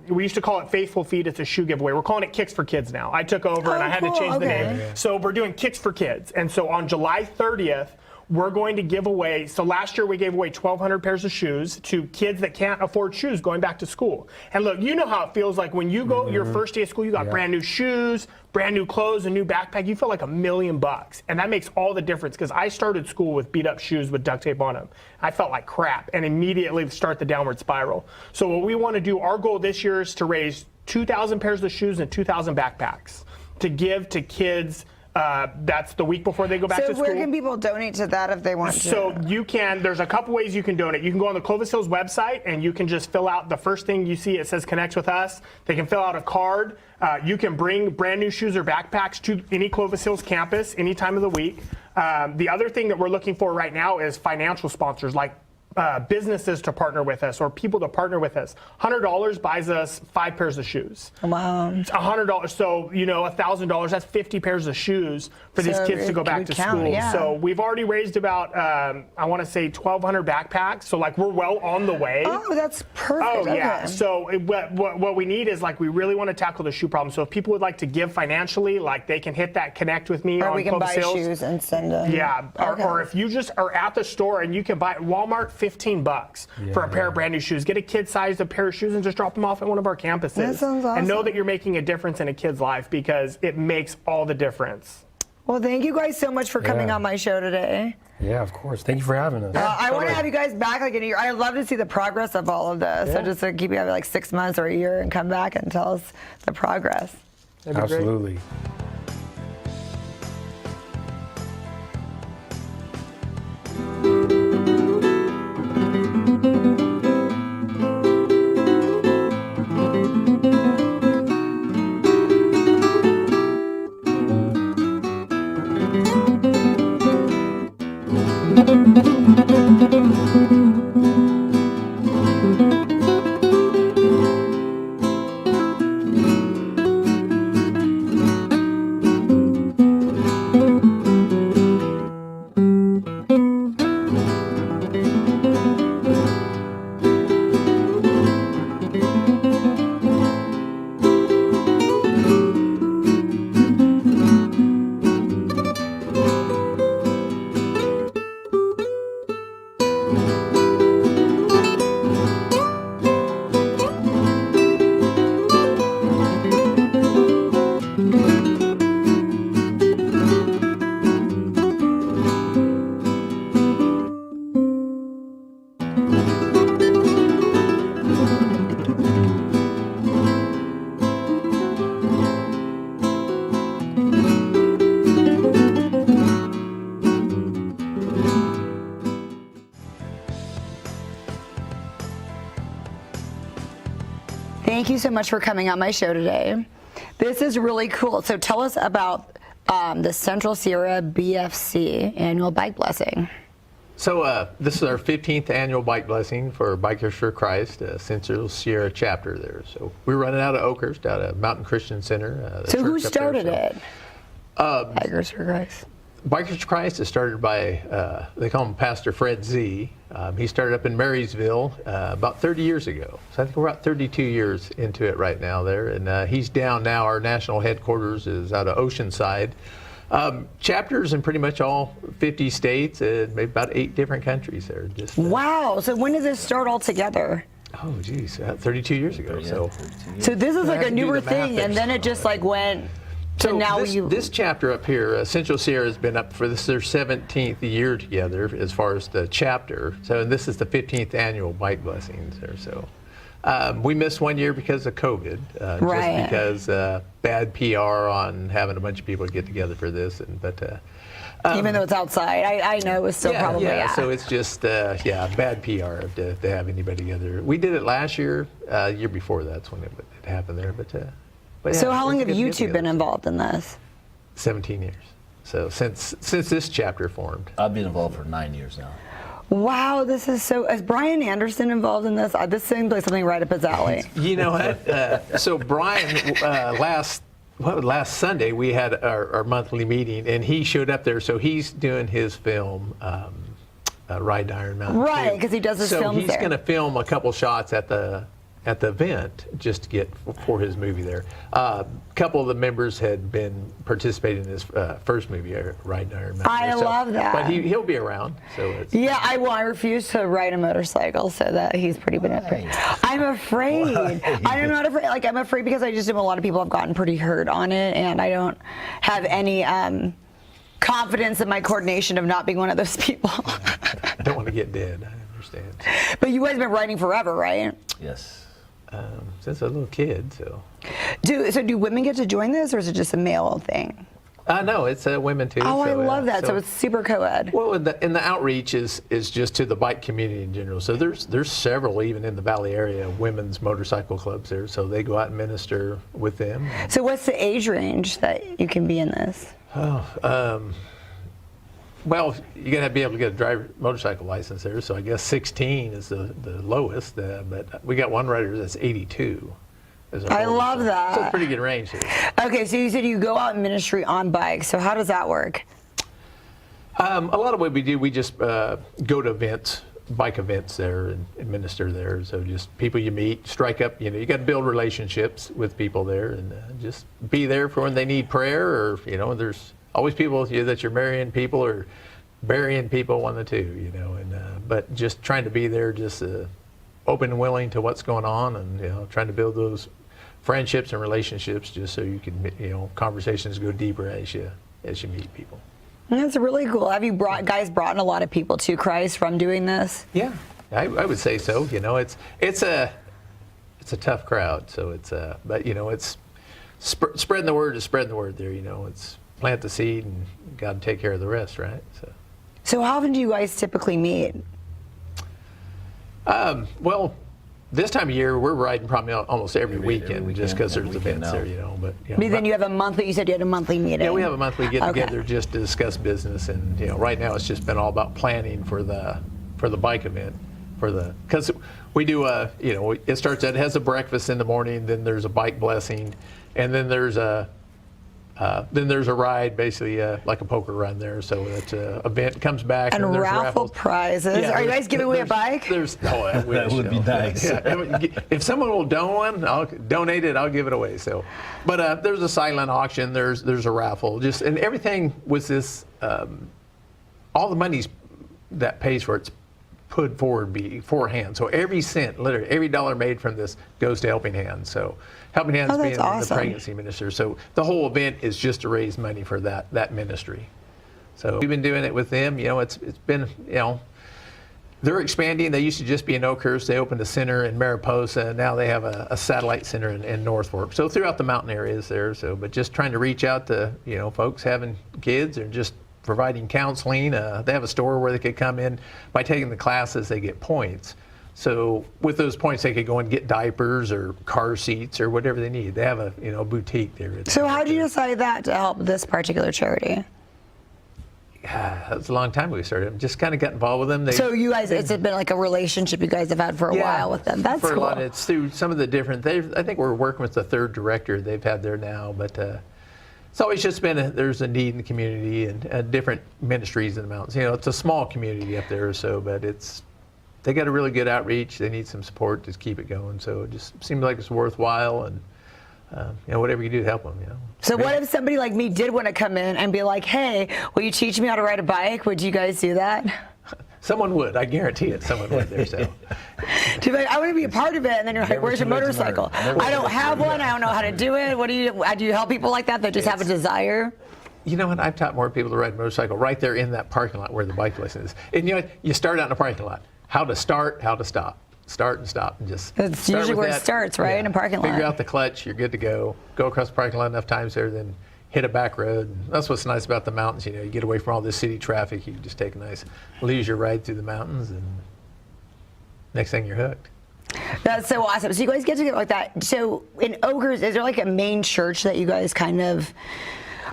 we used to call it Faithful Feet, it's a shoe giveaway. We're calling it Kicks for Kids now. I took over and I had to change the name. So we're doing Kicks for Kids. And so on July 30th, we're going to give away, so last year we gave away 1,200 pairs of shoes to kids that can't afford shoes going back to school. And look, you know how it feels like when you go your first day of school, you got brand new shoes, brand new clothes, a new backpack, you feel like $1 million. And that makes all the difference, because I started school with beat up shoes with duct tape on them. I felt like crap and immediately start the downward spiral. So what we want to do, our goal this year is to raise 2,000 pairs of shoes and 2,000 backpacks to give to kids. That's the week before they go back to school. So where can people donate to that if they want to? So you can, there's a couple ways you can donate. You can go on the Clovis Hills website and you can just fill out the first thing you see. It says connect with us. They can fill out a card. You can bring brand new shoes or backpacks to any Clovis Hills campus any time of the week. The other thing that we're looking for right now is financial sponsors, like businesses to partner with us or people to partner with us. $100 buys us 5 pairs of shoes. Wow. $100, so $1,000, that's 50 pairs of shoes for these kids to go back to school. Yeah. So we've already raised about, I want to say 1,200 backpacks. So like we're well on the way. Oh, that's perfect. Oh yeah. Okay. So what we need is like we really want to tackle the shoe problem. So if people would like to give financially, like they can hit that connect with me or on we can Clovis buy Hills. shoes and send them. Yeah. Okay. Or if you just are at the store and you can buy Walmart $15 for a pair of brand new shoes. Get a kid-sized pair of shoes and just drop them off at one of our campuses. That sounds awesome. And know that you're making a difference in a kid's life, because it makes all the difference. Well, thank you guys so much for coming on my show today. Yeah, of course. Thank you for having us. I want to have you guys back like in a year. I'd love to see the progress of all of this. So just to keep you having like 6 months or a year and come back and tell us the progress. Absolutely. Thank you so much for coming on my show today. This is really cool. So tell us about the Central Sierra BFC annual bike blessing. So this is our 15th annual bike blessing for Bikers for Christ, Central Sierra chapter there. So we're running out of Oakhurst, out of Mountain Christian Center. So who started it? Bikers for Christ. Bikers for Christ is started by, they call him Pastor Fred Z. He started up in Marysville about 30 years ago. So I think we're about 32 years into it right now there. And he's down now. Our national headquarters is out of Oceanside. Chapters in pretty much all 50 states and maybe about 8 different countries there. Wow. So when did this start all together? Oh, geez, 32 years ago. So this is like have a to do newer the math thing, there. and then it just like went to So now this chapter up here, Central Sierra has been up for this their 17th year together as far as the chapter. So this is the 15th annual Bike Blessings there. So we missed 1 year because of COVID, Right. just because bad PR on having a bunch of people get together for this. even though it's outside, I know it was still probably So it's just bad PR to have anybody together. We did it last year, year before that's when it happened there. But So yeah, how long it's have good to you get two been together. involved in this? 17 years. So since this chapter formed. I've been involved for 9 years now. Wow, this is so. Is Brian Anderson involved in this? This seems like something right up his alley. You know what? So Brian, last Sunday we had our monthly meeting, and he showed up there. So he's doing his film, Ride to Iron Mountain. Right, because he does his films So he's there. going to film a couple shots at the event just to get for his movie there. A couple of the members had been participating in his first movie, Ride to Iron Mountain. I love that. But he'll be around. So it's, Yeah, I refuse to ride a motorcycle, so that he's pretty been afraid. I'm afraid. I'm not afraid. Like I'm afraid because I just know a lot of people have gotten pretty hurt on it, and I don't have any confidence in my coordination of not being one of those people. I don't want to get dead. I understand. But you guys have been riding forever, right? Yes. Since a little kid, so. Do women get to join this, or is it just a male thing? No, it's women too. Oh, I so, love that. So it's super co-ed. Well, and the outreach is just to the bike community in general. So there's several, even in the Valley area, women's motorcycle clubs there. So they go out and minister with them. So what's the age range that you can be in this? Well, you got to be able to get a motorcycle license there. So I guess 16 is the lowest. But we got one rider that's 82. I love that. So it's pretty good range here. Okay, so you said you go out in ministry on bikes. So how does that work? A lot of what we do, we just go to events, bike events there, and minister there. So just people you meet, strike up. You got to build relationships with people there, and just be there for when they need prayer, or there's always people that you're marrying people or burying people, one of the two. But just trying to be there, just open and willing to what's going on, and trying to build those friendships and relationships, just so you can conversations go deeper as you meet people. That's really cool. Have you guys brought in a lot of people to Christ from doing this? Yeah, I would say so. It's a tough crowd. So but it's spreading the word is spreading the word there. It's plant the seed and God take care of the rest, right? So how often do you guys typically meet? Well, this time of year we're riding probably almost every weekend, just because there's weekend events now. there. But Then you have a monthly. You said you had a monthly meeting. yeah, we have a monthly get Okay. together just to discuss business, and right now it's just been all about planning for the bike event, because we do it starts at, it has a breakfast in the morning, then there's a bike blessing, and then there's a ride, basically like a poker run there. So it's an event comes back And then there's raffle raffles. prizes. Yeah, Are you guys giving away a there's- bike? I wish, That would be nice. Yeah, if someone will I'll donate it. I'll give it away. So, but there's a silent auction. There's a raffle. And everything with this, all the money's that pays for it's put forward beforehand. So every cent, literally every dollar made from this goes to Helping Hands. So Helping Hands Oh, being that's awesome. the pregnancy minister. So the whole event is just to raise money for that ministry. So we've been doing it with them. It's been, they're expanding. They used to just be in Oakhurst. They opened a center in Mariposa. Now they have a satellite center in North Fork. So throughout the mountain areas there. But just trying to reach out to, folks having kids, or just providing counseling. They have a store where they could come in. By taking the classes, they get points. So with those points, they could go and get diapers or car seats or whatever they need. They have a boutique there. So how did you decide that to help this particular charity? That was a long time ago we started. Just kind of got involved with them. So you guys, it's been like a relationship you guys have had for a while with them. That's for cool. a lot. It's through some of the different. I think we're working with the third director they've had there now, but it's always just been there's a need in the community and different ministries in the mountains. It's a small community up there, but they got a really good outreach. They need some support to keep it going. So it just seemed like it's worthwhile, and whatever you do to help them. So what if somebody like me did want to come in and be like, hey, will you teach me how to ride a bike? Would you guys do that? Someone would. I guarantee it. Someone would there. So. To be like, I want to be a part of it, and then you're like, Never where's your too late to motorcycle? learn. I don't have one. I don't know how to do it. What do you help people like that just have a desire? You know what? I've taught more people to ride a motorcycle right there in that parking lot where the bike lesson is. And you know, you start out in a parking lot. How to start, how to stop. Start and stop, and just. That's start usually with where it that. starts, right? In a parking lot. Figure out the clutch. You're good to go. Go across the parking lot enough times there, then hit a back road. And that's what's nice about the mountains. You know, you get away from all this city traffic. You can just take a nice leisure ride through the mountains, and next thing you're hooked. That's so awesome. So you guys get together like that. So in Ogres, is there like a main church that you guys kind of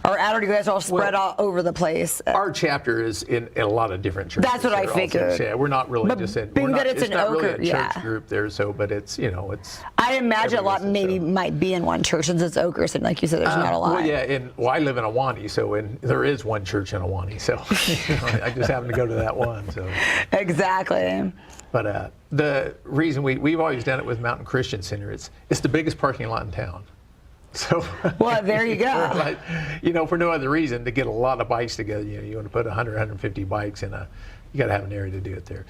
are at, or do you guys all spread all over the place? Our chapter is in a lot of different churches. That's what I They're all figured. things. Yeah, we're not really But just in. being We're not, that it's an not really Ochre, a church yeah. group there. So, but it's it's. I imagine a lot everywhere, maybe so. might be in one church since it's Ogres, and like you said, there's not a lot. Well, yeah, I live in Awanee, so there is one church in Awanee, so I just happen to go to that one. So. Exactly. But the reason we've always done it with Mountain Christian Center, it's the biggest parking lot in town. So Well, there you go. like, for no other reason, to get a lot of bikes together, you want to put 100, 150 bikes in you got to have an area to do it there.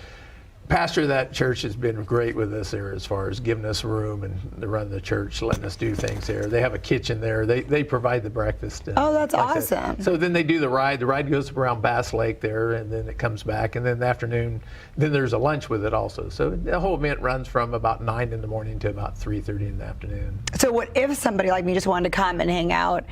Pastor of that church has been great with us there as far as giving us room and to run the church, letting us do things there. They have a kitchen there. They provide the breakfast. Oh, that's like that. awesome. So then they do the ride. The ride goes around Bass Lake there, and then it comes back. And then in the afternoon, then there's a lunch with it also. So the whole event runs from about 9 in the morning to about 3:30 in the afternoon. So what if somebody like me just wanted to come and hang out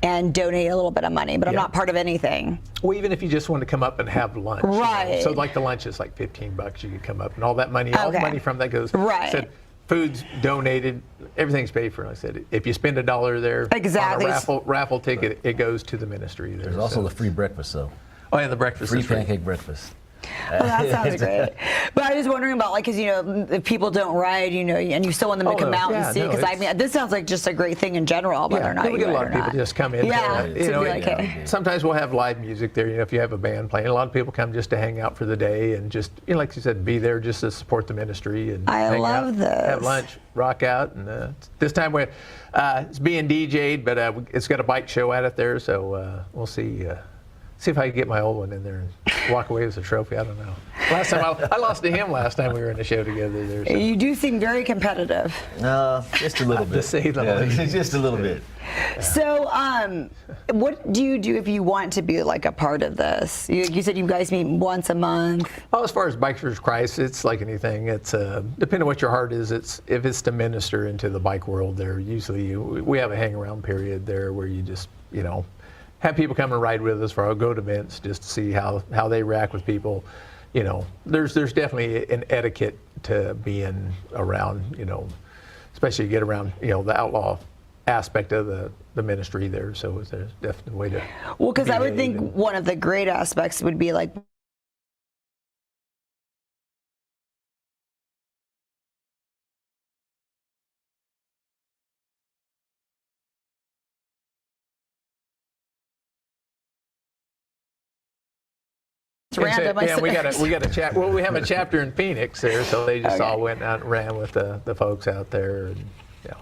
and donate a little bit of money, but I'm Yeah. not part of anything? Well, even if you just want to come up and have lunch. Right. So like the lunch is like $15. You could come up, and all that money, all the Okay. money from that goes. Right. Said, food's donated, everything's paid for. I said, if you spend $1 there Exactly. on a raffle ticket, it goes to the ministry there. There's also the free breakfast, though. Oh, and the breakfast Free is free. pancake breakfast. Well, that sounds great. But I was wondering about, like, because, if people don't ride, and you still want them to Oh, come no. out Yeah, and see, no, because it's- this sounds like just a great thing in general, whether or not we you get a lot ride of or people not. just come in. Yeah, there. to be like, hey. Sometimes we'll have live music there. If you have a band playing, a lot of people come just to hang out for the day and just, like you said, be there just to support the ministry and I hang love out, this. have lunch, rock out, and this time it's being DJ'd, but it's got a bike show at it there, so we'll see. See if I can get my old one in there and walk away with a trophy. I don't know. Last time I lost to him last time we were in a show together there. So. You do seem very competitive. No, just a little bit. To say the least. Just a little bit. So, what do you do if you want to be like a part of this? You said you guys meet once a month. Well, as far as Bikers Christ, it's like anything. It's depending on what your heart is. If it's to minister into the bike world, there usually we have a hang around period there where you just have people come and ride with us, or I'll go to events just to see how they react with people. There's definitely an etiquette to being around, especially get around, the outlaw aspect of the ministry there. So there's definitely a way to. Well, because I would behave think one of the great aspects would be like random. I Yeah, said- we got a chap. Well, we have a chapter in Phoenix there, so they just Okay. all went out and ran with the folks out there and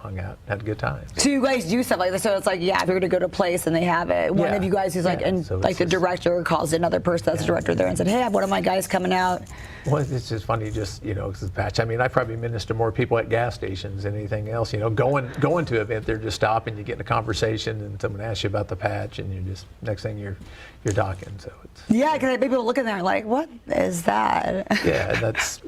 hung out, had a good time. So you guys do stuff like this. So it's like, if you're going to go to a place and they have it, one Yeah. of you guys who's like, Yeah. and So like it's the just- director calls another person that's the director there and said, hey, I have one of my guys coming out. Well, it's just funny, just because the patch. I mean, I probably minister more people at gas stations than anything else. Going to an event, they're just stopping, you get in a conversation, and someone asks you about the patch, and you're just next thing you're talking. So it's Yeah, because people look in there like, what is that? yeah, that's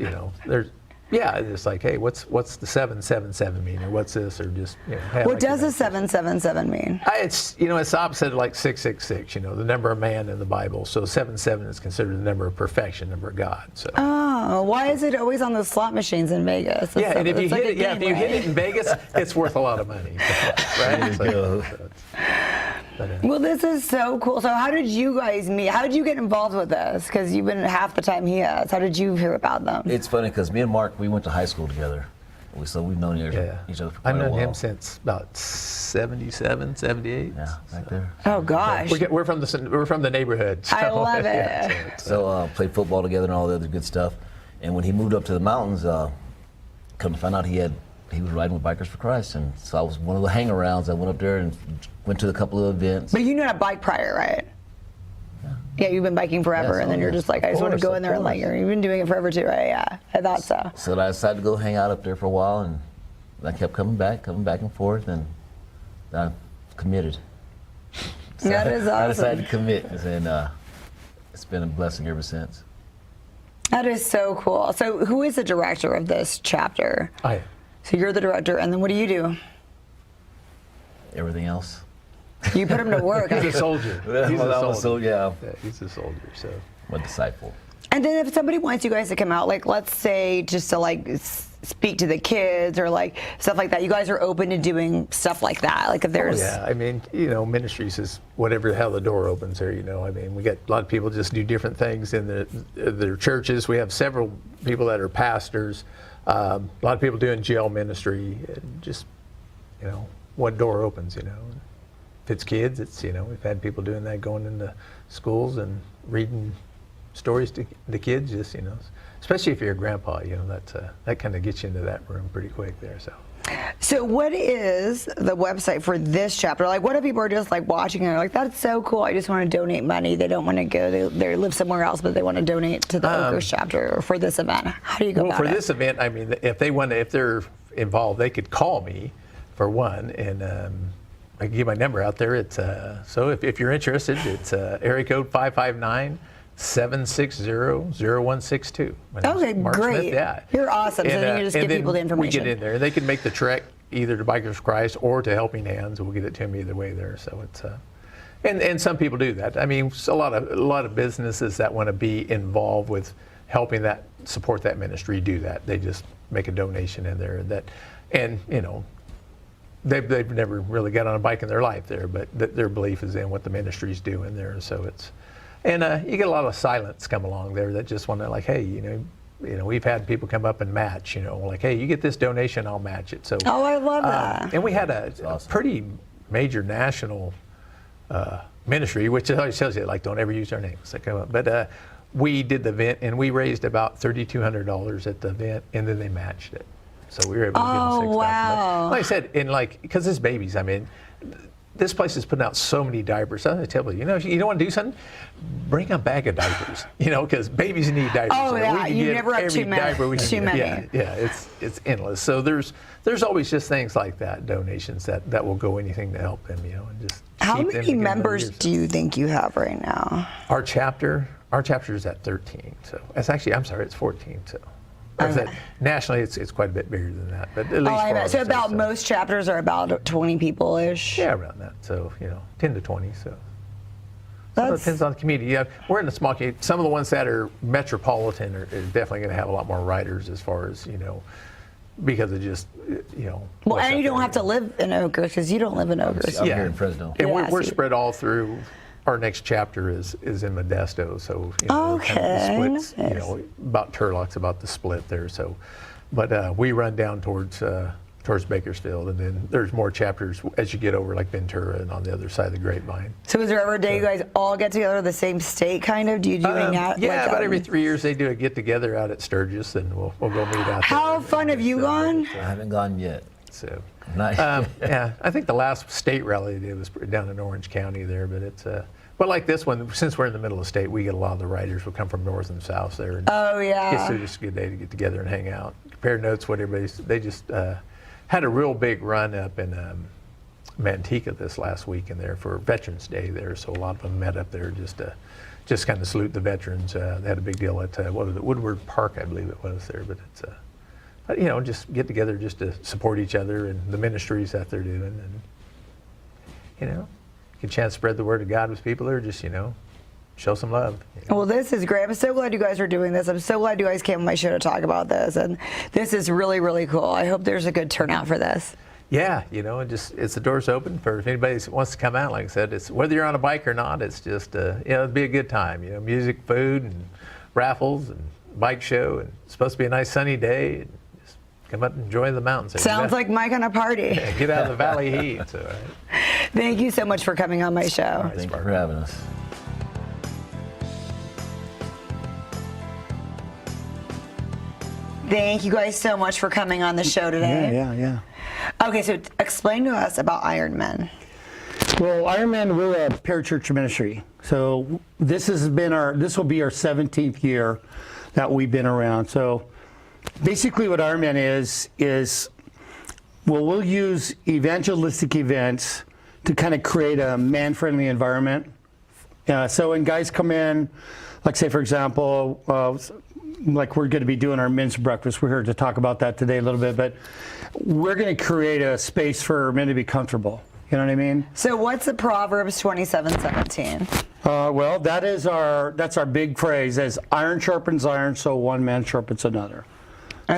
there's. Yeah, it's like, hey, what's the 777 mean, or what's this, or just hey, What does a 777 mean? It's it's the opposite of like 666, the number of man in the Bible. So 77 is considered the number of perfection, number of God. So Oh, why is it always on the slot machines in Vegas? yeah, and if you It's like hit a it, if game, you hit right? it in Vegas, it's worth a lot of money, right? Well, this is so cool. So how did you guys meet? How did you get involved with this? Because you've been half the time he has. How did you hear about them? It's funny because me and Mark, we went to high school together. So we've known each other for quite I've a known while. him since about 77, 78. Yeah, right there. Oh, gosh. We're from the neighborhood. I so, love it. yeah, So played football together and all the other good stuff. And when he moved up to the mountains, come to find out he was riding with Bikers for Christ. And so I was one of the hang-arounds. I went up there and went to a couple of events. But you knew how to bike prior, right? Yeah, you've been biking forever, Yes, and then oh, you're yes. just like, I Of just want to course, go of in there and like, course. you've been doing it forever too, right? Yeah, I thought so. So I decided to go hang out up there for a while, and I kept coming back and forth, and I committed. So That is I awesome. decided to commit, and it's been a blessing ever since. That is so cool. So who is the director of this chapter? I So you're the director, and then what do you do? Everything else. You put him to work. He's a soldier. Well, He's I a was soldier. yeah, He's a soldier. So I'm a disciple. And then if somebody wants you guys to come out, like let's say just to like speak to the kids or like stuff like that, you guys are open to doing stuff like that. Like if there's yeah, I mean, ministries is whatever the hell the door opens there. I mean, we got a lot of people just do different things in their churches. We have several people that are pastors. A lot of people doing jail ministry. And just what door opens. If it's kids, it's we've had people doing that, going into schools and reading stories to the kids. Just especially if you're a grandpa, that kind of gets you into that room pretty quick there. So what is the website for this chapter? Like what if people are just like watching and they're like, that's so cool, I just want to donate money. They don't want to go, they live somewhere else, but they want to donate to the Oakers chapter or for this event. How do you go about for it? this event, I mean, if they're involved, they could call me for one, and I can give my number out there. It's so if you're interested, it's area code 559-760-0162. My name's Okay, Mark great. Smith, yeah. You're awesome. So then you just give then people the information. We get in there. They can make the trek either to Bikers for Christ or to Helping Hands. We'll get it to them either way there. So it's and some people do that. I mean, a lot of businesses that want to be involved with helping support that ministry do that. They just make a donation in there they've never really got on a bike in their life there, but their belief is in what the ministry's doing there. So it's, and you get a lot of silence come along there that just want to like, hey, we've had people come up and match, like, hey, you get this donation, I'll match it. So Oh, I love that. and we had a awesome. pretty major national ministry, which always tells you like don't ever use our names that come up. But we did the event and we raised about $3,200 at the event, and then they matched it. So we were able to give them $6,000. wow. Like I said, because it's babies, I mean, this place is putting out so many diapers. I tell you, if you don't want to do something, bring a bag of diapers, because babies need diapers. Oh, We yeah, can you get never have every too many. diaper we can Too get. many. Yeah, it's endless. So there's always just things like that, donations that will go anything to help them, and just How keep them many to get another members year. do you think you have right now? Our chapter is at 13. So it's actually, I'm sorry, it's 14. So. Or is that- nationally, it's quite a bit bigger than that, but at least Oh, I for know. our So about state, most chapters are about 20 people-ish. yeah, around that. So 10 to 20. So it That's, depends on the community. Yeah, we're in a small community. Some of the ones that are metropolitan are definitely going to have a lot more riders as far as because of just well, what's and out you don't there. have to live in Oakers because you don't live in Oakers. I'm here in Fresno. And Yeah, we're so- spread all through. Our next chapter is in Modesto, so Okay, kind of the splits, nice. about Turlock's about the split there. So, but we run down towards Bakersfield, and then there's more chapters as you get over like Ventura and on the other side of the Grapevine. So is there ever a day you guys all get together in the same state, kind of? Do you do hang out? Yeah, like, about every 3 years they do a get together out at Sturgis, and we'll go meet out there. How fun have you gone? I haven't gone yet. So, Nice. yeah, I think the last state rally they did was down in Orange County there, but it's but like this one, since we're in the middle of the state, we get a lot of the riders will come from north and south there. And Oh, yeah. It's just a good day to get together and hang out, compare notes. They just had a real big run up in Manteca this last week in there for Veterans Day there, so a lot of them met up there just kind of salute the veterans. They had a big deal at what was it, Woodward Park, I believe it was there, but it's. But just get together just to support each other and the ministries that they're doing, and get a chance to spread the word of God with people, or just show some love. Well, this is great. I'm so glad you guys are doing this. I'm so glad you guys came on my show to talk about this, and this is really, really cool. I hope there's a good turnout for this. Yeah, it's the doors open for if anybody wants to come out. Like I said, it's whether you're on a bike or not. It's just it'd be a good time. Music, food, and raffles, and bike show, and it's supposed to be a nice sunny day. And just come up and enjoy the mountains. Sounds like my kind of party. Yeah, get out of the valley heat. So, right. Thank you so much for coming on my show. Thank you for having us. Thank you guys so much for coming on the show today. Yeah. Okay, so explain to us about Iron Men. Well, Ironman, we're a parachurch ministry. So this will be our 17th year that we've been around. So basically what Ironman is we'll use evangelistic events to kind of create a man-friendly environment. So when guys come in, like say for example, like we're going to be doing our men's breakfast. We're here to talk about that today a little bit, but we're going to create a space for men to be comfortable. You know what I mean? So what's the Proverbs 27:17? Well, that's our big phrase, as iron sharpens iron, so one man sharpens another.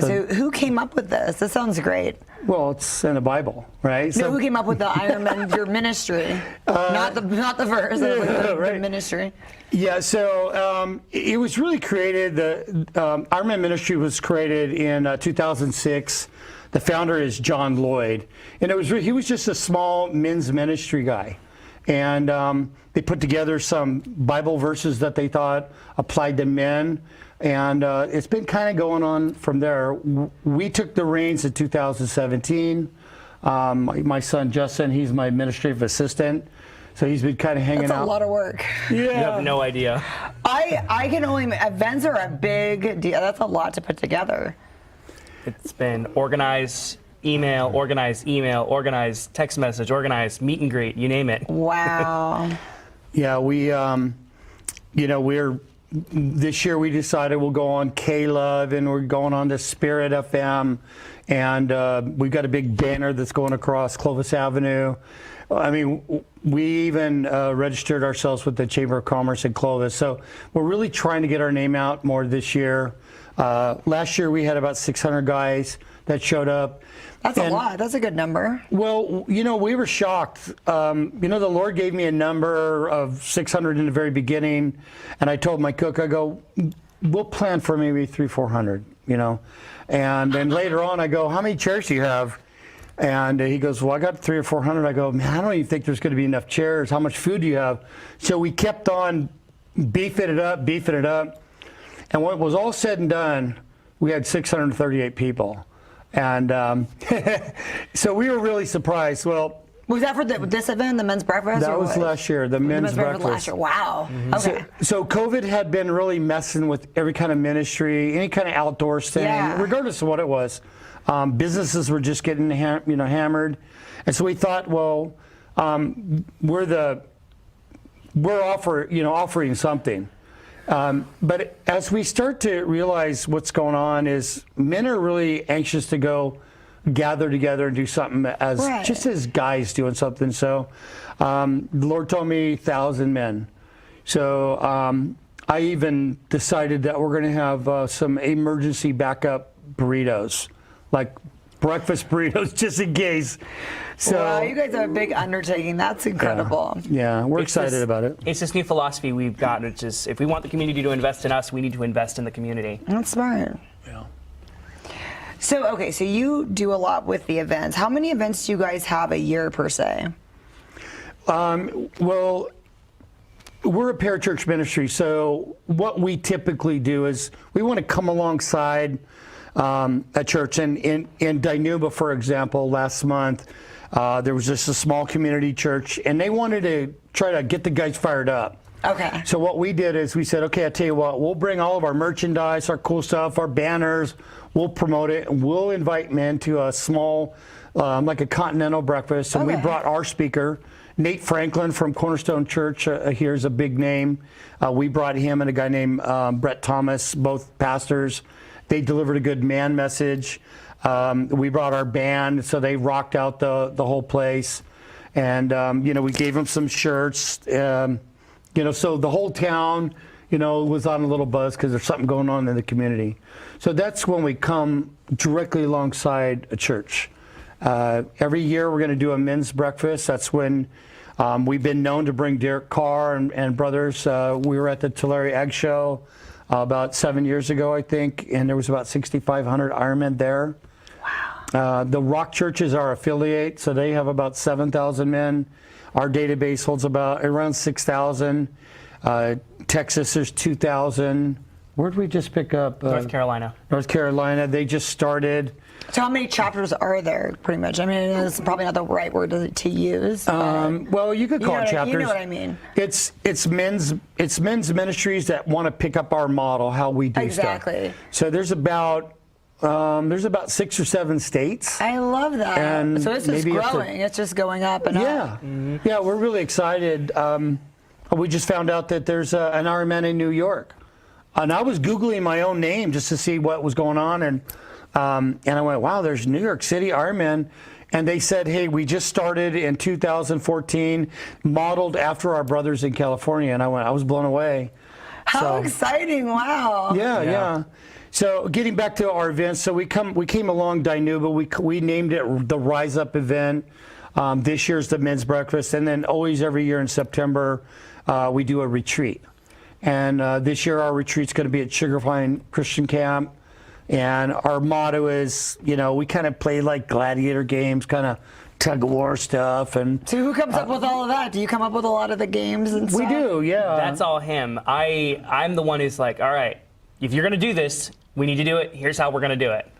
So who came up with this? This sounds great. Well, it's in the Bible, right? No, who came up with the Ironman, your ministry? Not the verse, the ministry. Yeah, so it was really created, the Ironman ministry was created in 2006. The founder is John Lloyd. And he was just a small men's ministry guy. And they put together some Bible verses that they thought applied to men. And it's been kind of going on from there. We took the reins in 2017. My son Justin, he's my administrative assistant. So he's been kind of hanging out. That's a lot of work. Yeah. You have no idea. I can only, events are a big deal. That's a lot to put together. It's been organized email, text message, organized meet and greet, you name it. Wow. Yeah, we, this year we decided we'll go on K-Love, and we're going on to Spirit FM, and we've got a big banner that's going across Clovis Avenue. I mean, we even registered ourselves with the Chamber of Commerce in Clovis. So we're really trying to get our name out more this year. Last year we had about 600 guys that showed up. That's a lot. That's a good number. Well, we were shocked. The Lord gave me a number of 600 in the very beginning, and I told my cook, I go, we'll plan for maybe 300-400, And then later on I go, how many chairs do you have? And he goes, well, I got 300 or 400. I go, man, I don't even think there's going to be enough chairs. How much food do you have? So we kept on beefing it up. And when it was all said and done, we had 638 people. And so we were really surprised. Well, was that for this event, the men's breakfast? That was last year, the men's breakfast. Last year. Wow. Mm-hmm. Okay. So COVID had been really messing with every kind of ministry, any kind of outdoors thing, regardless of what it was. Businesses were just getting hammered, and so we thought, well, we're offering something. But as we start to realize what's going on, is men are really anxious to go gather together and do something just as guys doing something. So the Lord told me 1,000 men. So I even decided that we're going to have some emergency backup burritos, like breakfast burritos, just in case. So wow, you guys have a big undertaking. That's incredible. Yeah, we're excited about it. It's this new philosophy we've got, which is if we want the community to invest in us, we need to invest in the community. That's smart. Yeah. So you do a lot with the events. How many events do you guys have a year per se? Well, we're a parachurch ministry, so what we typically do is we want to come alongside a church. And in Dinuba, for example, last month, there was just a small community church, and they wanted to try to get the guys fired up. Okay. So what we did is we said, okay, I tell you what, we'll bring all of our merchandise, our cool stuff, our banners, we'll promote it, and we'll invite men to a small, like a continental breakfast. And we brought our speaker, Nate Franklin from Cornerstone Church, here's a big name. We brought him and a guy named Brett Thomas, both pastors. They delivered a good man message. We brought our band, so they rocked out the whole place. And, we gave them some shirts. So the whole town, was on a little buzz because there's something going on in the community. So that's when we come directly alongside a church. Every year we're going to do a men's breakfast. That's when we've been known to bring Derek Carr and brothers. We were at the Tulare Ag Show about 7 years ago, I think, and there was about 6,500 Ironmen there. Wow. The Rock Church is our affiliate, so they have about 7,000 men. Our database holds around 6,000. Texas, there's 2,000. where did we just pick up? North Carolina. North Carolina. They just started. So how many chapters are there, pretty much? I mean, it's probably not the right word to use. Well, you could call it chapters. You know what I mean. It's men's ministries that want to pick up our model, how we do Exactly. stuff. So there's about 6 or 7 states. I love that. And so it's just growing. It's just going up and up. Yeah, we're really excited. We just found out that there's an Ironman in New York. And I was Googling my own name just to see what was going on. And I went, wow, there's New York City Ironman. And they said, hey, we just started in 2014, modeled after our brothers in California. And I was blown away. How exciting, wow. Yeah. So getting back to our events, so we came along Dinuba. We named it the Rise Up event. This year's the men's breakfast. And then always every year in September, we do a retreat. And this year our retreat's going to be at Sugarpine Christian Camp. And our motto is, we kind of play like gladiator games, kind of tug-of-war stuff. And so who comes up with all of that? Do you come up with a lot of the games and stuff? We do, yeah. That's all him. I'm the one who's like, all right, if you're going to do this, we need to do it. Here's how we're going to do it.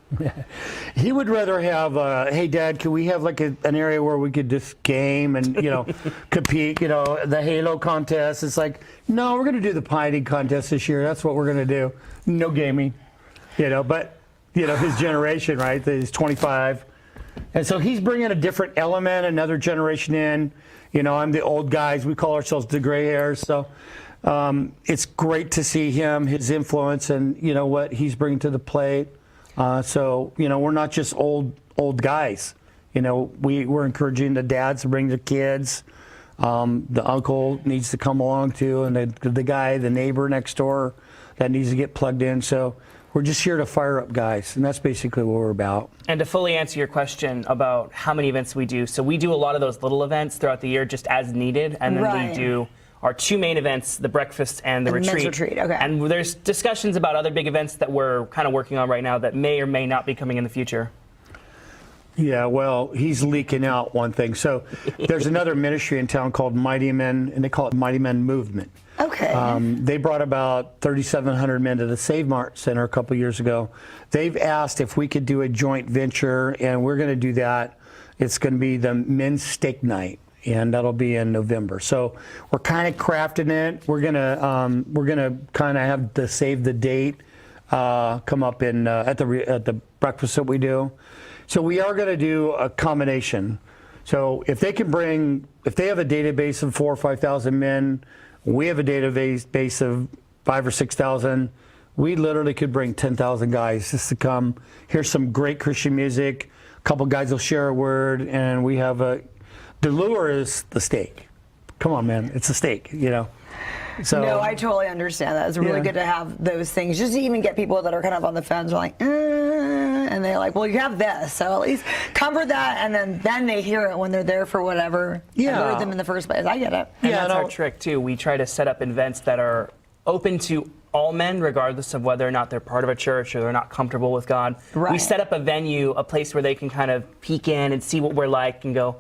He would rather have, hey, Dad, can we have like an area where we could just game and, compete, the Halo contest. It's like, no, we're going to do the pie eating contest this year. That's what we're going to do. No gaming. But his generation, right? He's 25. And so he's bringing a different element, another generation in. I'm the old guys. We call ourselves the gray hairs. So it's great to see him, his influence, and, what he's bringing to the plate. So, we're not just old guys. We're encouraging the dads to bring their kids. The uncle needs to come along too, and the neighbor next door that needs to get plugged in. So we're just here to fire up guys, and that's basically what we're about. And to fully answer your question about how many events we do, so we do a lot of those little events throughout the year just as needed, and then we do our 2 main events, the breakfast and the retreat. Men's retreat, okay. And there's discussions about other big events that we're kind of working on right now that may or may not be coming in the future. Yeah, well, he's leaking out one thing. So there's another ministry in town called Mighty Men, and they call it Mighty Men Movement. Okay. They brought about 3,700 men to the Save Mart Center a couple years ago. They've asked if we could do a joint venture, and we're going to do that. It's going to be the men's steak night, and that'll be in November. So we're kind of crafting it. We're gonna kind of have the save the date come up in at the breakfast that we do. So we are going to do a combination. So if they have a database of 4,000 or 5,000 men, we have a database of 5,000 or 6,000. We literally could bring 10,000 guys just to come hear some great Christian music. A couple guys will share a word, and we have the lure is the steak. Come on, man, it's a steak, So, no, I totally understand that. It's really good to have those things, just to even get people that are kind of on the fence, like, and they're like, well, you have this, so at least cover that, and then they hear it when they're there for whatever lured them in the first place. I get it. And that's our trick too. We try to set up events that are open to all men, regardless of whether or not they're part of a church or they're not comfortable with God. Right. We set up a venue, a place where they can kind of peek in and see what we're like and go,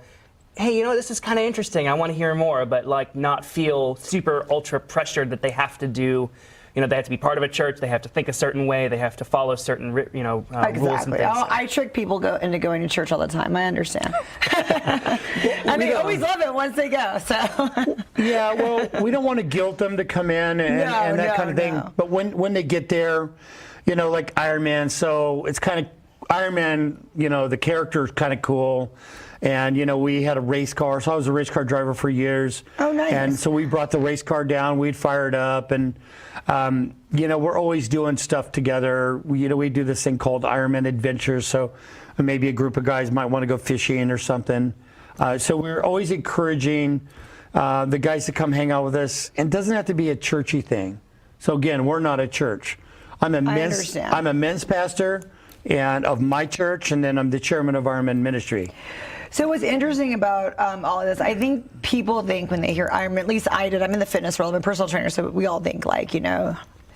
hey, this is kind of interesting. I want to hear more, but not feel super ultra pressured that they have to do, they have to be part of a church. They have to think a certain way. They have to follow certain, rules and Exactly. things. Oh, I trick people into going to church all the time. I understand. And they always love it once they go. So. Yeah, well, we don't want to guilt them to come in and that kind of thing. No. But when they get there, like Ironman, so it's kind of Ironman. The character is kind of cool. And, we had a race car. So I was a race car driver for years. Oh, nice. And so we brought the race car down. We'd fire it up. And, we're always doing stuff together. We do this thing called Ironman Adventures. So maybe a group of guys might want to go fishing or something. So we're always encouraging the guys to come hang out with us. And it doesn't have to be a churchy thing. So, again, we're not a church. I'm a men's pastor and of my church, and then I'm the chairman of Ironman Ministry. So what's interesting about all of this, I think people think when they hear Ironman, at least I did, I'm in the fitness world, I'm a personal trainer, so we all think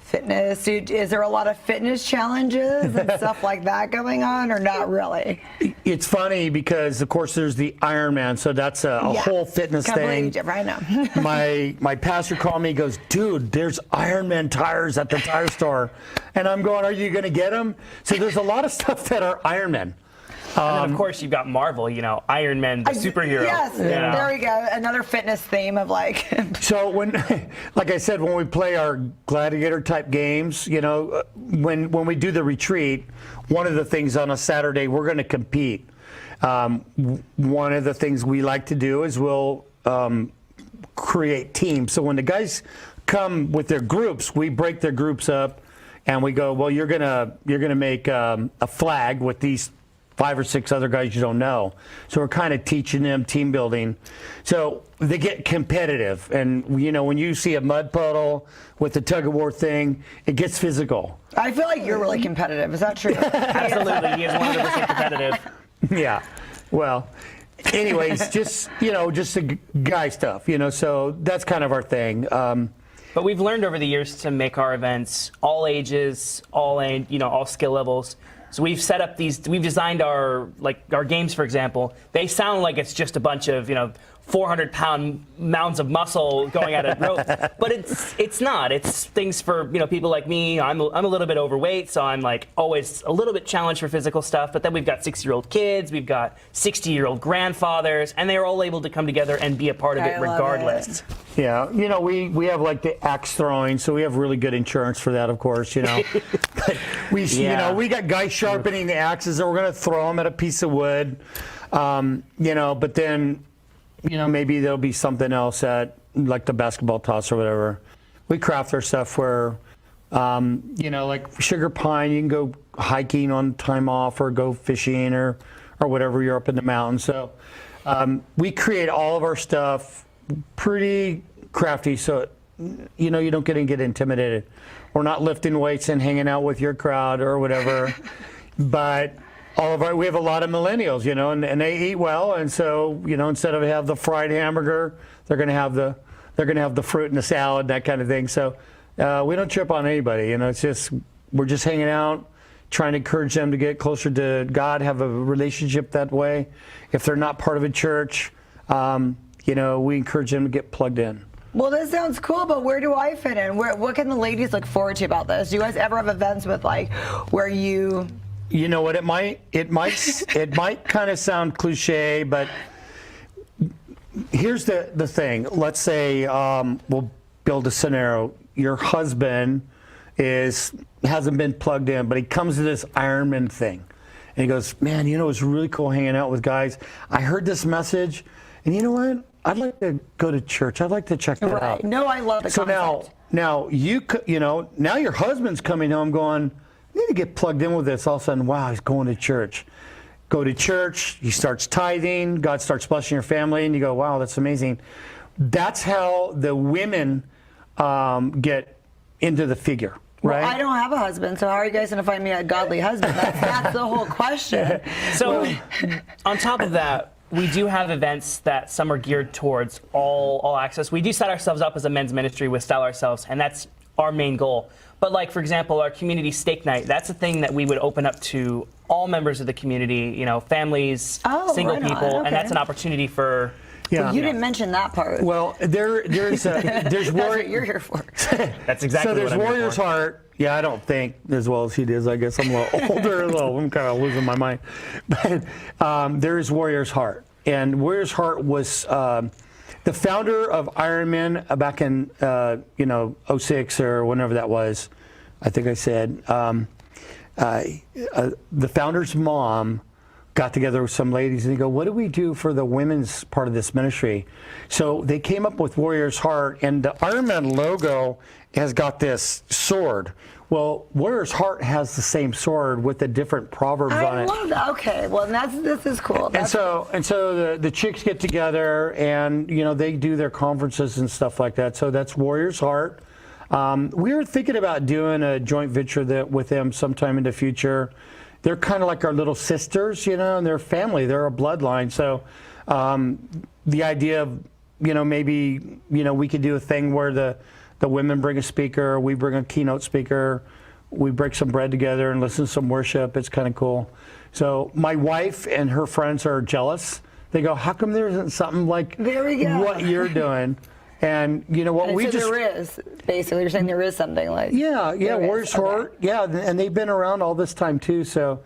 fitness. Is there a lot of fitness challenges and stuff like that going on, or not really? It's funny because, of course, there's the Ironman, so that's a whole fitness Completely thing. different, I know. My pastor called me, goes, dude, there's Ironman tires at the tire store. And I'm going, are you going to get them? So there's a lot of stuff that are Ironman. And then, of course, you've got Marvel, Iron Man, the superhero. Yes, there we go. Another fitness theme of like. So when, like I said, when we play our gladiator type games, when we do the retreat, one of the things on a Saturday we're going to compete. One of the things we like to do is we'll create teams. So when the guys come with their groups, we break their groups up, and we go, well, you're gonna make a flag with these 5 or 6 other guys you don't know. So we're kind of teaching them team building. So they get competitive. And, when you see a mud puddle with the tug of war thing, it gets physical. I feel like you're really competitive. Is that true? Absolutely. He is 100% competitive. Yeah. Well, anyways, just the guy stuff, so that's kind of our thing. But we've learned over the years to make our events all ages, all skill levels. So we've set up we've designed our games, for example. They sound like it's just a bunch of, 400-pound mounds of muscle going at a rope, but it's not. It's things for people like me. I'm a little bit overweight, so I'm always a little bit challenged for physical stuff. But then we've got 6-year-old kids, we've got 60-year-old grandfathers, and they're all able to come together and be a part of it regardless. Yeah, we have the axe throwing, so we have really good insurance for that, of course. But we got guys sharpening the axes, and we're going to throw them at a piece of wood. But then. Maybe there'll be something else at like the basketball toss or whatever. We craft our stuff where, like sugar pine, you can go hiking on time off or go fishing or whatever. You're up in the mountains. So we create all of our stuff pretty crafty, so you don't get intimidated. We're not lifting weights and hanging out with your crowd or whatever, but. We have a lot of millennials, and they eat well, and so instead of have the fried hamburger, they're going to have the fruit and the salad, that kind of thing. So we don't trip on anybody, it's we're just hanging out, trying to encourage them to get closer to God, have a relationship that way. If they're not part of a church, we encourage them to get plugged in. Well, this sounds cool, but where do I fit in? What can the ladies look forward to about this? Do you guys ever have events with where you? You know what? It might kind of sound cliche, but here's the thing. Let's say we'll build a scenario. Your husband hasn't been plugged in, but he comes to this Ironman thing, and he goes, "Man, it's really cool hanging out with guys. I heard this message, and you know what? I'd like to go to church. I'd like to check that out." No, I love the concept. now now your husband's coming home going. I need to get plugged in with this. All of a sudden, wow, he's going to church. Go to church, he starts tithing, God starts blessing your family, and you go, wow, that's amazing. That's how the women get into the figure, right? Well, I don't have a husband, so how are you guys going to find me a godly husband? That's the whole question. So, on top of that, we do have events that some are geared towards all access. We do set ourselves up as a men's ministry with Style Ourselves, and that's our main goal. But for example, our community steak night, that's a thing that we would open up to all members of the community, families, single people, and that's an opportunity for... Yeah. Well, you didn't mention that part. Well, there's That's what you're here for. That's exactly so there's what I'm Warrior's here for. Heart. Yeah, I don't think as well as he does. I guess I'm a little older, I'm kind of losing my mind. But there is Warrior's Heart. And Warrior's Heart was... the founder of Ironman back in 06 or whenever that was, I think I said, the founder's mom got together with some ladies and they go, what do we do for the women's part of this ministry? So they came up with Warrior's Heart, and the Ironman logo has got this sword. Well, Warrior's Heart has the same sword with the different proverbs on it. I love that. Okay, well, this is cool. And so the chicks get together, and they do their conferences and stuff like that. So that's Warrior's Heart. We were thinking about doing a joint venture with them sometime in the future. They're kind of like our little sisters, and they're family. They're a bloodline. So the idea of maybe we could do a thing where The women bring a speaker. We bring a keynote speaker. We break some bread together and listen to some worship. It's kind of cool. So my wife and her friends are jealous. They go, how come there isn't something like what you're doing? And you know what? And so there is, basically. You're saying there is something like. Yeah, Warriors Heart. Yeah, and they've been around all this time too. So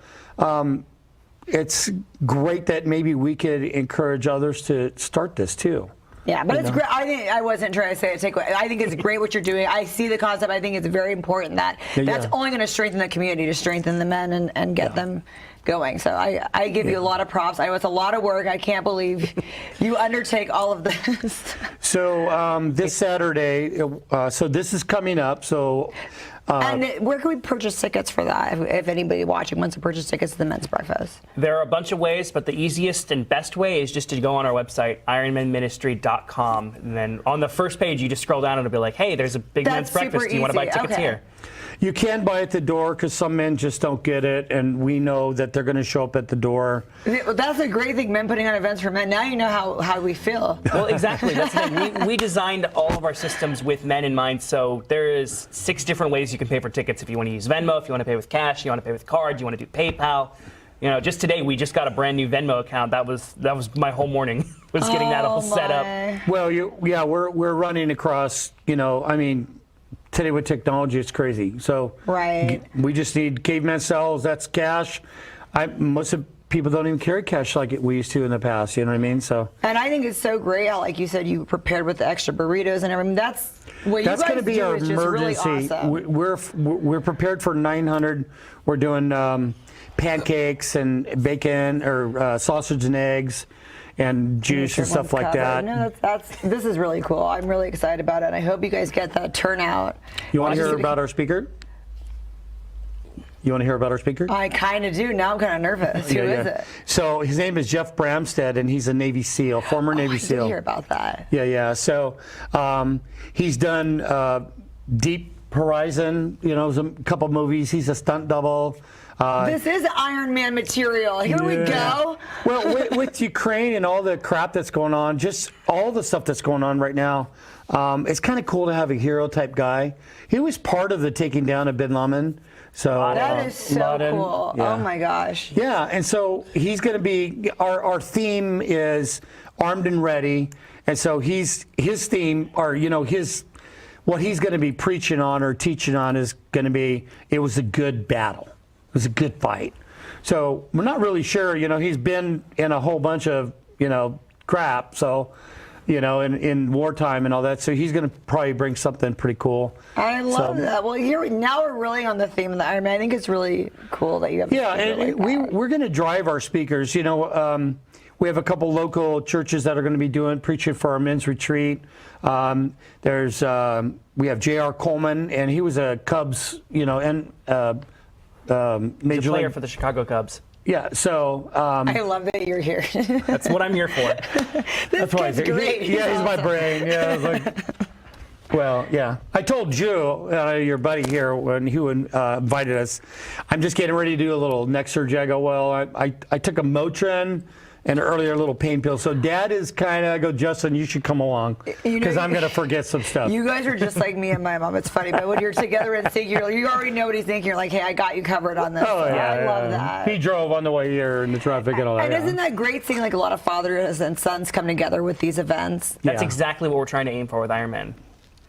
it's great that maybe we could encourage others to start this too. Yeah, but it's great. I wasn't trying to say take away. I think it's great what you're doing. I see the concept. I think it's very important that that's only going to strengthen the community, to strengthen the men and get them going. So I give you a lot of props. I know it's a lot of work. I can't believe you undertake all of this. So this Saturday, so this is coming up. So. And where can we purchase tickets for that? If anybody watching wants to purchase tickets to the men's breakfast, there are a bunch of ways, but the easiest and best way is just to go on our website, ironmanministry.com, and then on the first page, you just scroll down and it'll be like, "Hey, there's a big men's breakfast. Do you want to buy tickets here?" You can buy at the door because some men just don't get it, and we know that they're going to show up at the door. That's a great thing, men putting on events for men. Now you know how we feel. Well, exactly. That's the thing. We designed all of our systems with men in mind, so there is 6 different ways you can pay for tickets. If you want to use Venmo, if you want to pay with cash, you want to pay with card, you want to do PayPal. You know, just today we just got a brand new Venmo account. That was my whole morning was getting that all set up. Well, we're running across. I mean. Today with technology, it's crazy. So we just need caveman cells. That's cash. Most of people don't even carry cash like we used to in the past. You know what I mean? So. And I think it's so great how, like you said, you prepared with the extra burritos and everything. That's what you guys going to be do our is just emergency. really awesome. We're prepared for 900. We're doing pancakes and bacon or sausage and eggs. And juice and stuff like that. No, this is really cool. I'm really excited about it. And I hope you guys get that turnout. You want to hear about our speaker? I kind of do. Now I'm kind of nervous. Who is it? So his name is Jeff Bramstead, and he's a Navy SEAL, former Navy SEAL. I did hear about that. Yeah. So he's done Deep Horizon, a couple movies. He's a stunt double. This is Iron Man material. Here we go. Well, with Ukraine and all the crap that's going on, just all the stuff that's going on right now, it's kind of cool to have a hero type guy. He was part of the taking down of bin Laden. So that is so cool. Yeah. Oh my gosh. Yeah, and so he's going to be. Our theme is armed and ready, and so his theme, or what he's going to be preaching on or teaching on is going to be. It was a good battle. It was a good fight. So we're not really sure. He's been in a whole bunch of, crap. So, in wartime and all that. So he's going to probably bring something pretty cool. I love that. Well, now we're really on the theme of the Iron Man. I think it's really cool that you have. Yeah, and we're going to drive our speakers. We have a couple local churches that are going to be preaching for our men's retreat. We have J.R. Coleman, and he was a Cubs, major player for the Chicago Cubs. Yeah, so I love that you're here. That's what I'm here for. That's why he's great. He's my brain. Yeah, I was like, well, yeah. I told Joe, your buddy here, when he invited us, I'm just getting ready to do a little neck surgery. I go, well, I took a Motrin and earlier a little pain pill. So Dad is I go, Justin, you should come along because I'm going to forget some stuff. You guys are just like me and my mom. It's funny, but when you're together in sync, you already know what he's thinking. You're like, hey, I got you covered on this. Oh, yeah, I love that. He drove on the way here in the traffic and all that. And isn't that great seeing like a lot of fathers and sons come together with these events? That's exactly what we're trying to aim for with Ironman.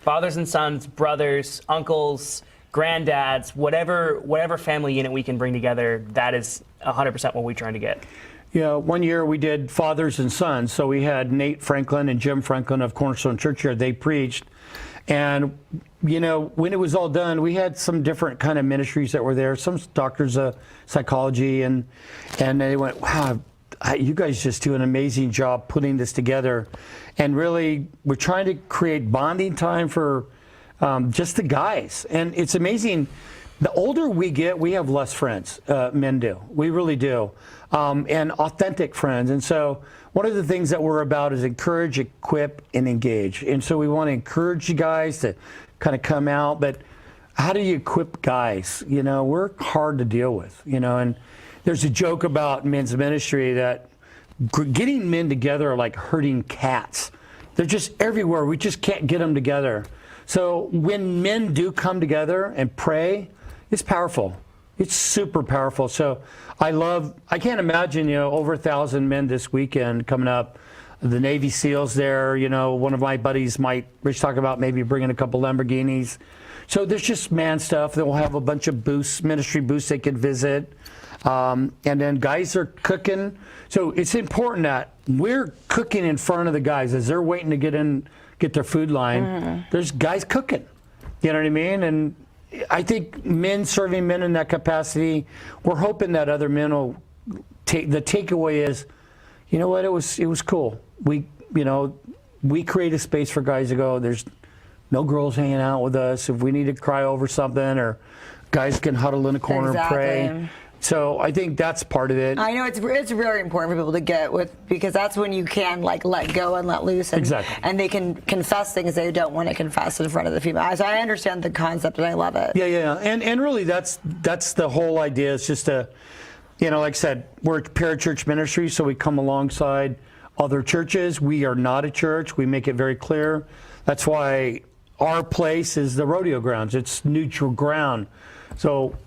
Fathers and sons, brothers, uncles, granddads, whatever family unit we can bring together, that is 100% what we're trying to get. Yeah, one year we did fathers and sons. So we had Nate Franklin and Jim Franklin of Cornerstone Church here. They preached. And, when it was all done, we had some different kind of ministries that were there. Some doctors of psychology. And they went, wow, you guys just do an amazing job putting this together. And really, we're trying to create bonding time for just the guys. And it's amazing. The older we get, we have less friends. Men do. We really do. And authentic friends. And so one of the things that we're about is encourage, equip, and engage. And so we want to encourage you guys to kind of come out. But how do you equip guys? We're hard to deal with. And there's a joke about men's ministry that getting men together are like herding cats. They're just everywhere. We just can't get them together. So when men do come together and pray, it's powerful. It's super powerful. So I can't imagine, over 1,000 men this weekend coming up. The Navy SEALs there, one of my buddies Rich talk about maybe bringing a couple Lamborghinis. So there's just man stuff. They'll have a bunch of booths, ministry booths they could visit. And then guys are cooking. So it's important that we're cooking in front of the guys as they're waiting to get their food line. There's guys cooking. You know what I mean? And I think men serving men in that capacity, we're hoping that other men will the takeaway is, you know what, it was cool. We create a space for guys to go. There's no girls hanging out with us. If we need to cry over something, or guys can huddle in a corner and pray. So I think that's part of it. I know it's very important for people to get with, because that's when you can let go and let loose, and they can confess things they don't want to confess in front of the female. So I understand the concept and I love it. Yeah. And really that's the whole idea. It's just like I said, we're a parachurch ministry, so we come alongside other churches. We are not a church. We make it very clear. That's why our place is the rodeo grounds. It's neutral ground. So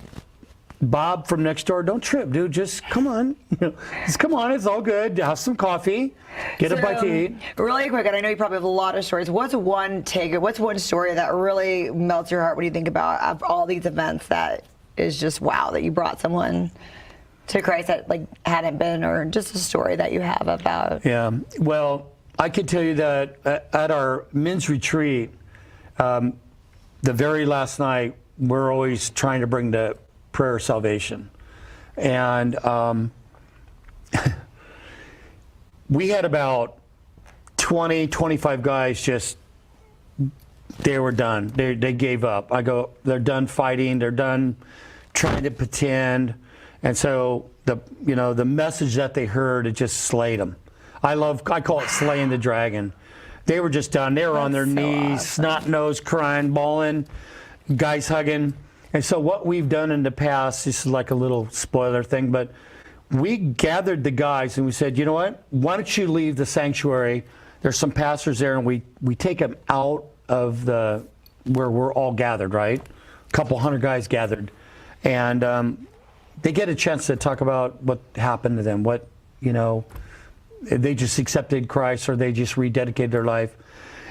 Bob from next door, don't trip, dude. Just come on. Just come on. It's all good. Have some coffee. Get a bite to eat. Really quick, and I know you probably have a lot of stories. What's one story that really melts your heart when you think about all these events that is just wow, that you brought someone to Christ that hadn't been, or just a story that you have about? Yeah. Well, I can tell you that at our men's retreat, the very last night, we're always trying to bring the prayer of salvation. And we had about 20, 25 guys they were done. They gave up. I go, they're done fighting. They're done trying to pretend. And so the message that they heard, it just slayed them. I call it slaying the dragon. They were just done. They were on their knees, snot nose, crying, bawling, guys hugging. And so what we've done in the past, this is like a little spoiler thing, but we gathered the guys and we said, you know what? Why don't you leave the sanctuary? There's some pastors there, and we take them out of where we're all gathered, right? A couple hundred guys gathered. And they get a chance to talk about what happened to them, what, they just accepted Christ or they just rededicated their life.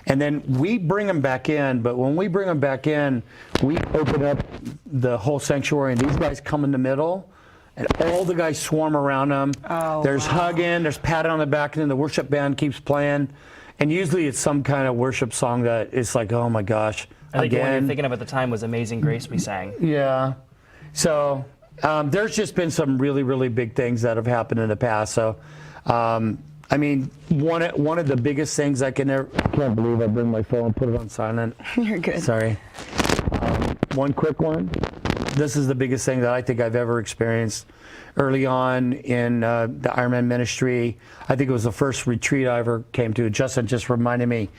And then we bring them back in, but when we bring them back in, we open up the whole sanctuary, and these guys come in the middle, and all the guys swarm around them. There's hugging, there's patting on the back, and then the worship band keeps playing. And usually it's some kind of worship song that is like, oh my gosh, I think the one you're thinking of at the time was Amazing Grace we sang. Yeah. So there's just been some really, really big things that have happened in the past. So, I mean, one of the biggest things I can't believe I bring my phone and put it on silent. You're good. Sorry. One quick one. This is the biggest thing that I think I've ever experienced early on in the Ironman ministry. I think it was the first retreat I ever came to. Justin just reminded me.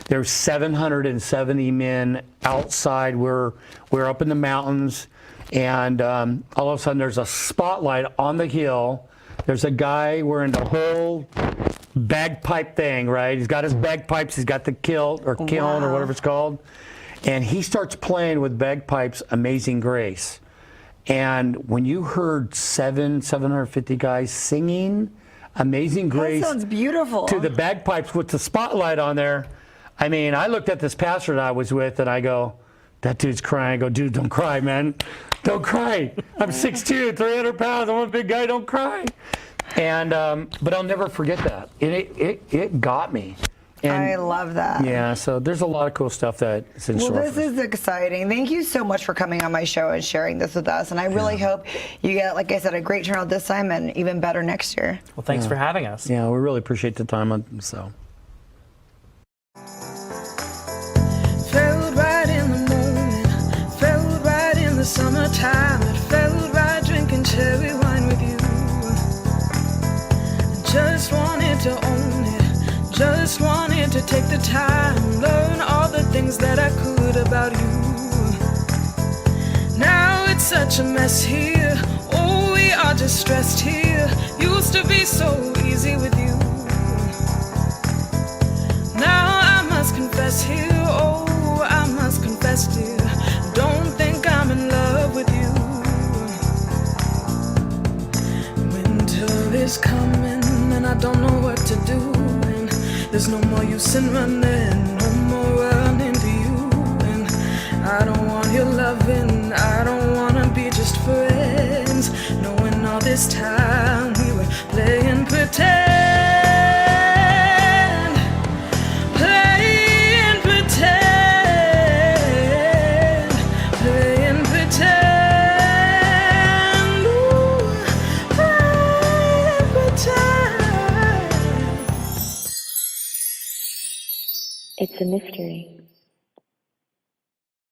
There's 770 men outside. We're up in the mountains, and all of a sudden there's a spotlight on the hill. There's a guy wearing the whole bagpipe thing, right? He's got his bagpipes, he's got the kiln or whatever it's called. And he starts playing with bagpipes Amazing Grace. And when you heard 750 guys singing Amazing Grace, that sounds beautiful, to the bagpipes with the spotlight on there, I mean, I looked at this pastor that I was with and I go, that dude's crying. I go, dude, don't cry, man. Don't cry. I'm 6'2", 300 pounds. I'm a big guy. Don't cry. And but I'll never forget that. It got me. And I love that. Yeah, so there's a lot of cool stuff that's in store. Well, this is exciting. Thank you so much for coming on my show and sharing this with us. And I really hope you get, like I said, a great turnout this time and even better next year. Well, thanks for having us. Yeah, we really appreciate the time. So. Felt right in the moment, felt right in the summertime. It felt right drinking cherry wine with you. Just wanted to own it, just wanted to take the time, learn all the things that I could about you. Now it's such a mess here, oh we are just stressed here. Used to be so easy with you. Now I must confess here, oh I must past, dear. Don't think I'm in love with you. Winter is coming and I don't know what to do. And there's no more use in running, no more running to you. And I don't want your loving, I don't wanna be just friends, knowing all this time we were playing pretend. Playing pretend. Playing pretend. Ooh, playing pretend. It's a mystery.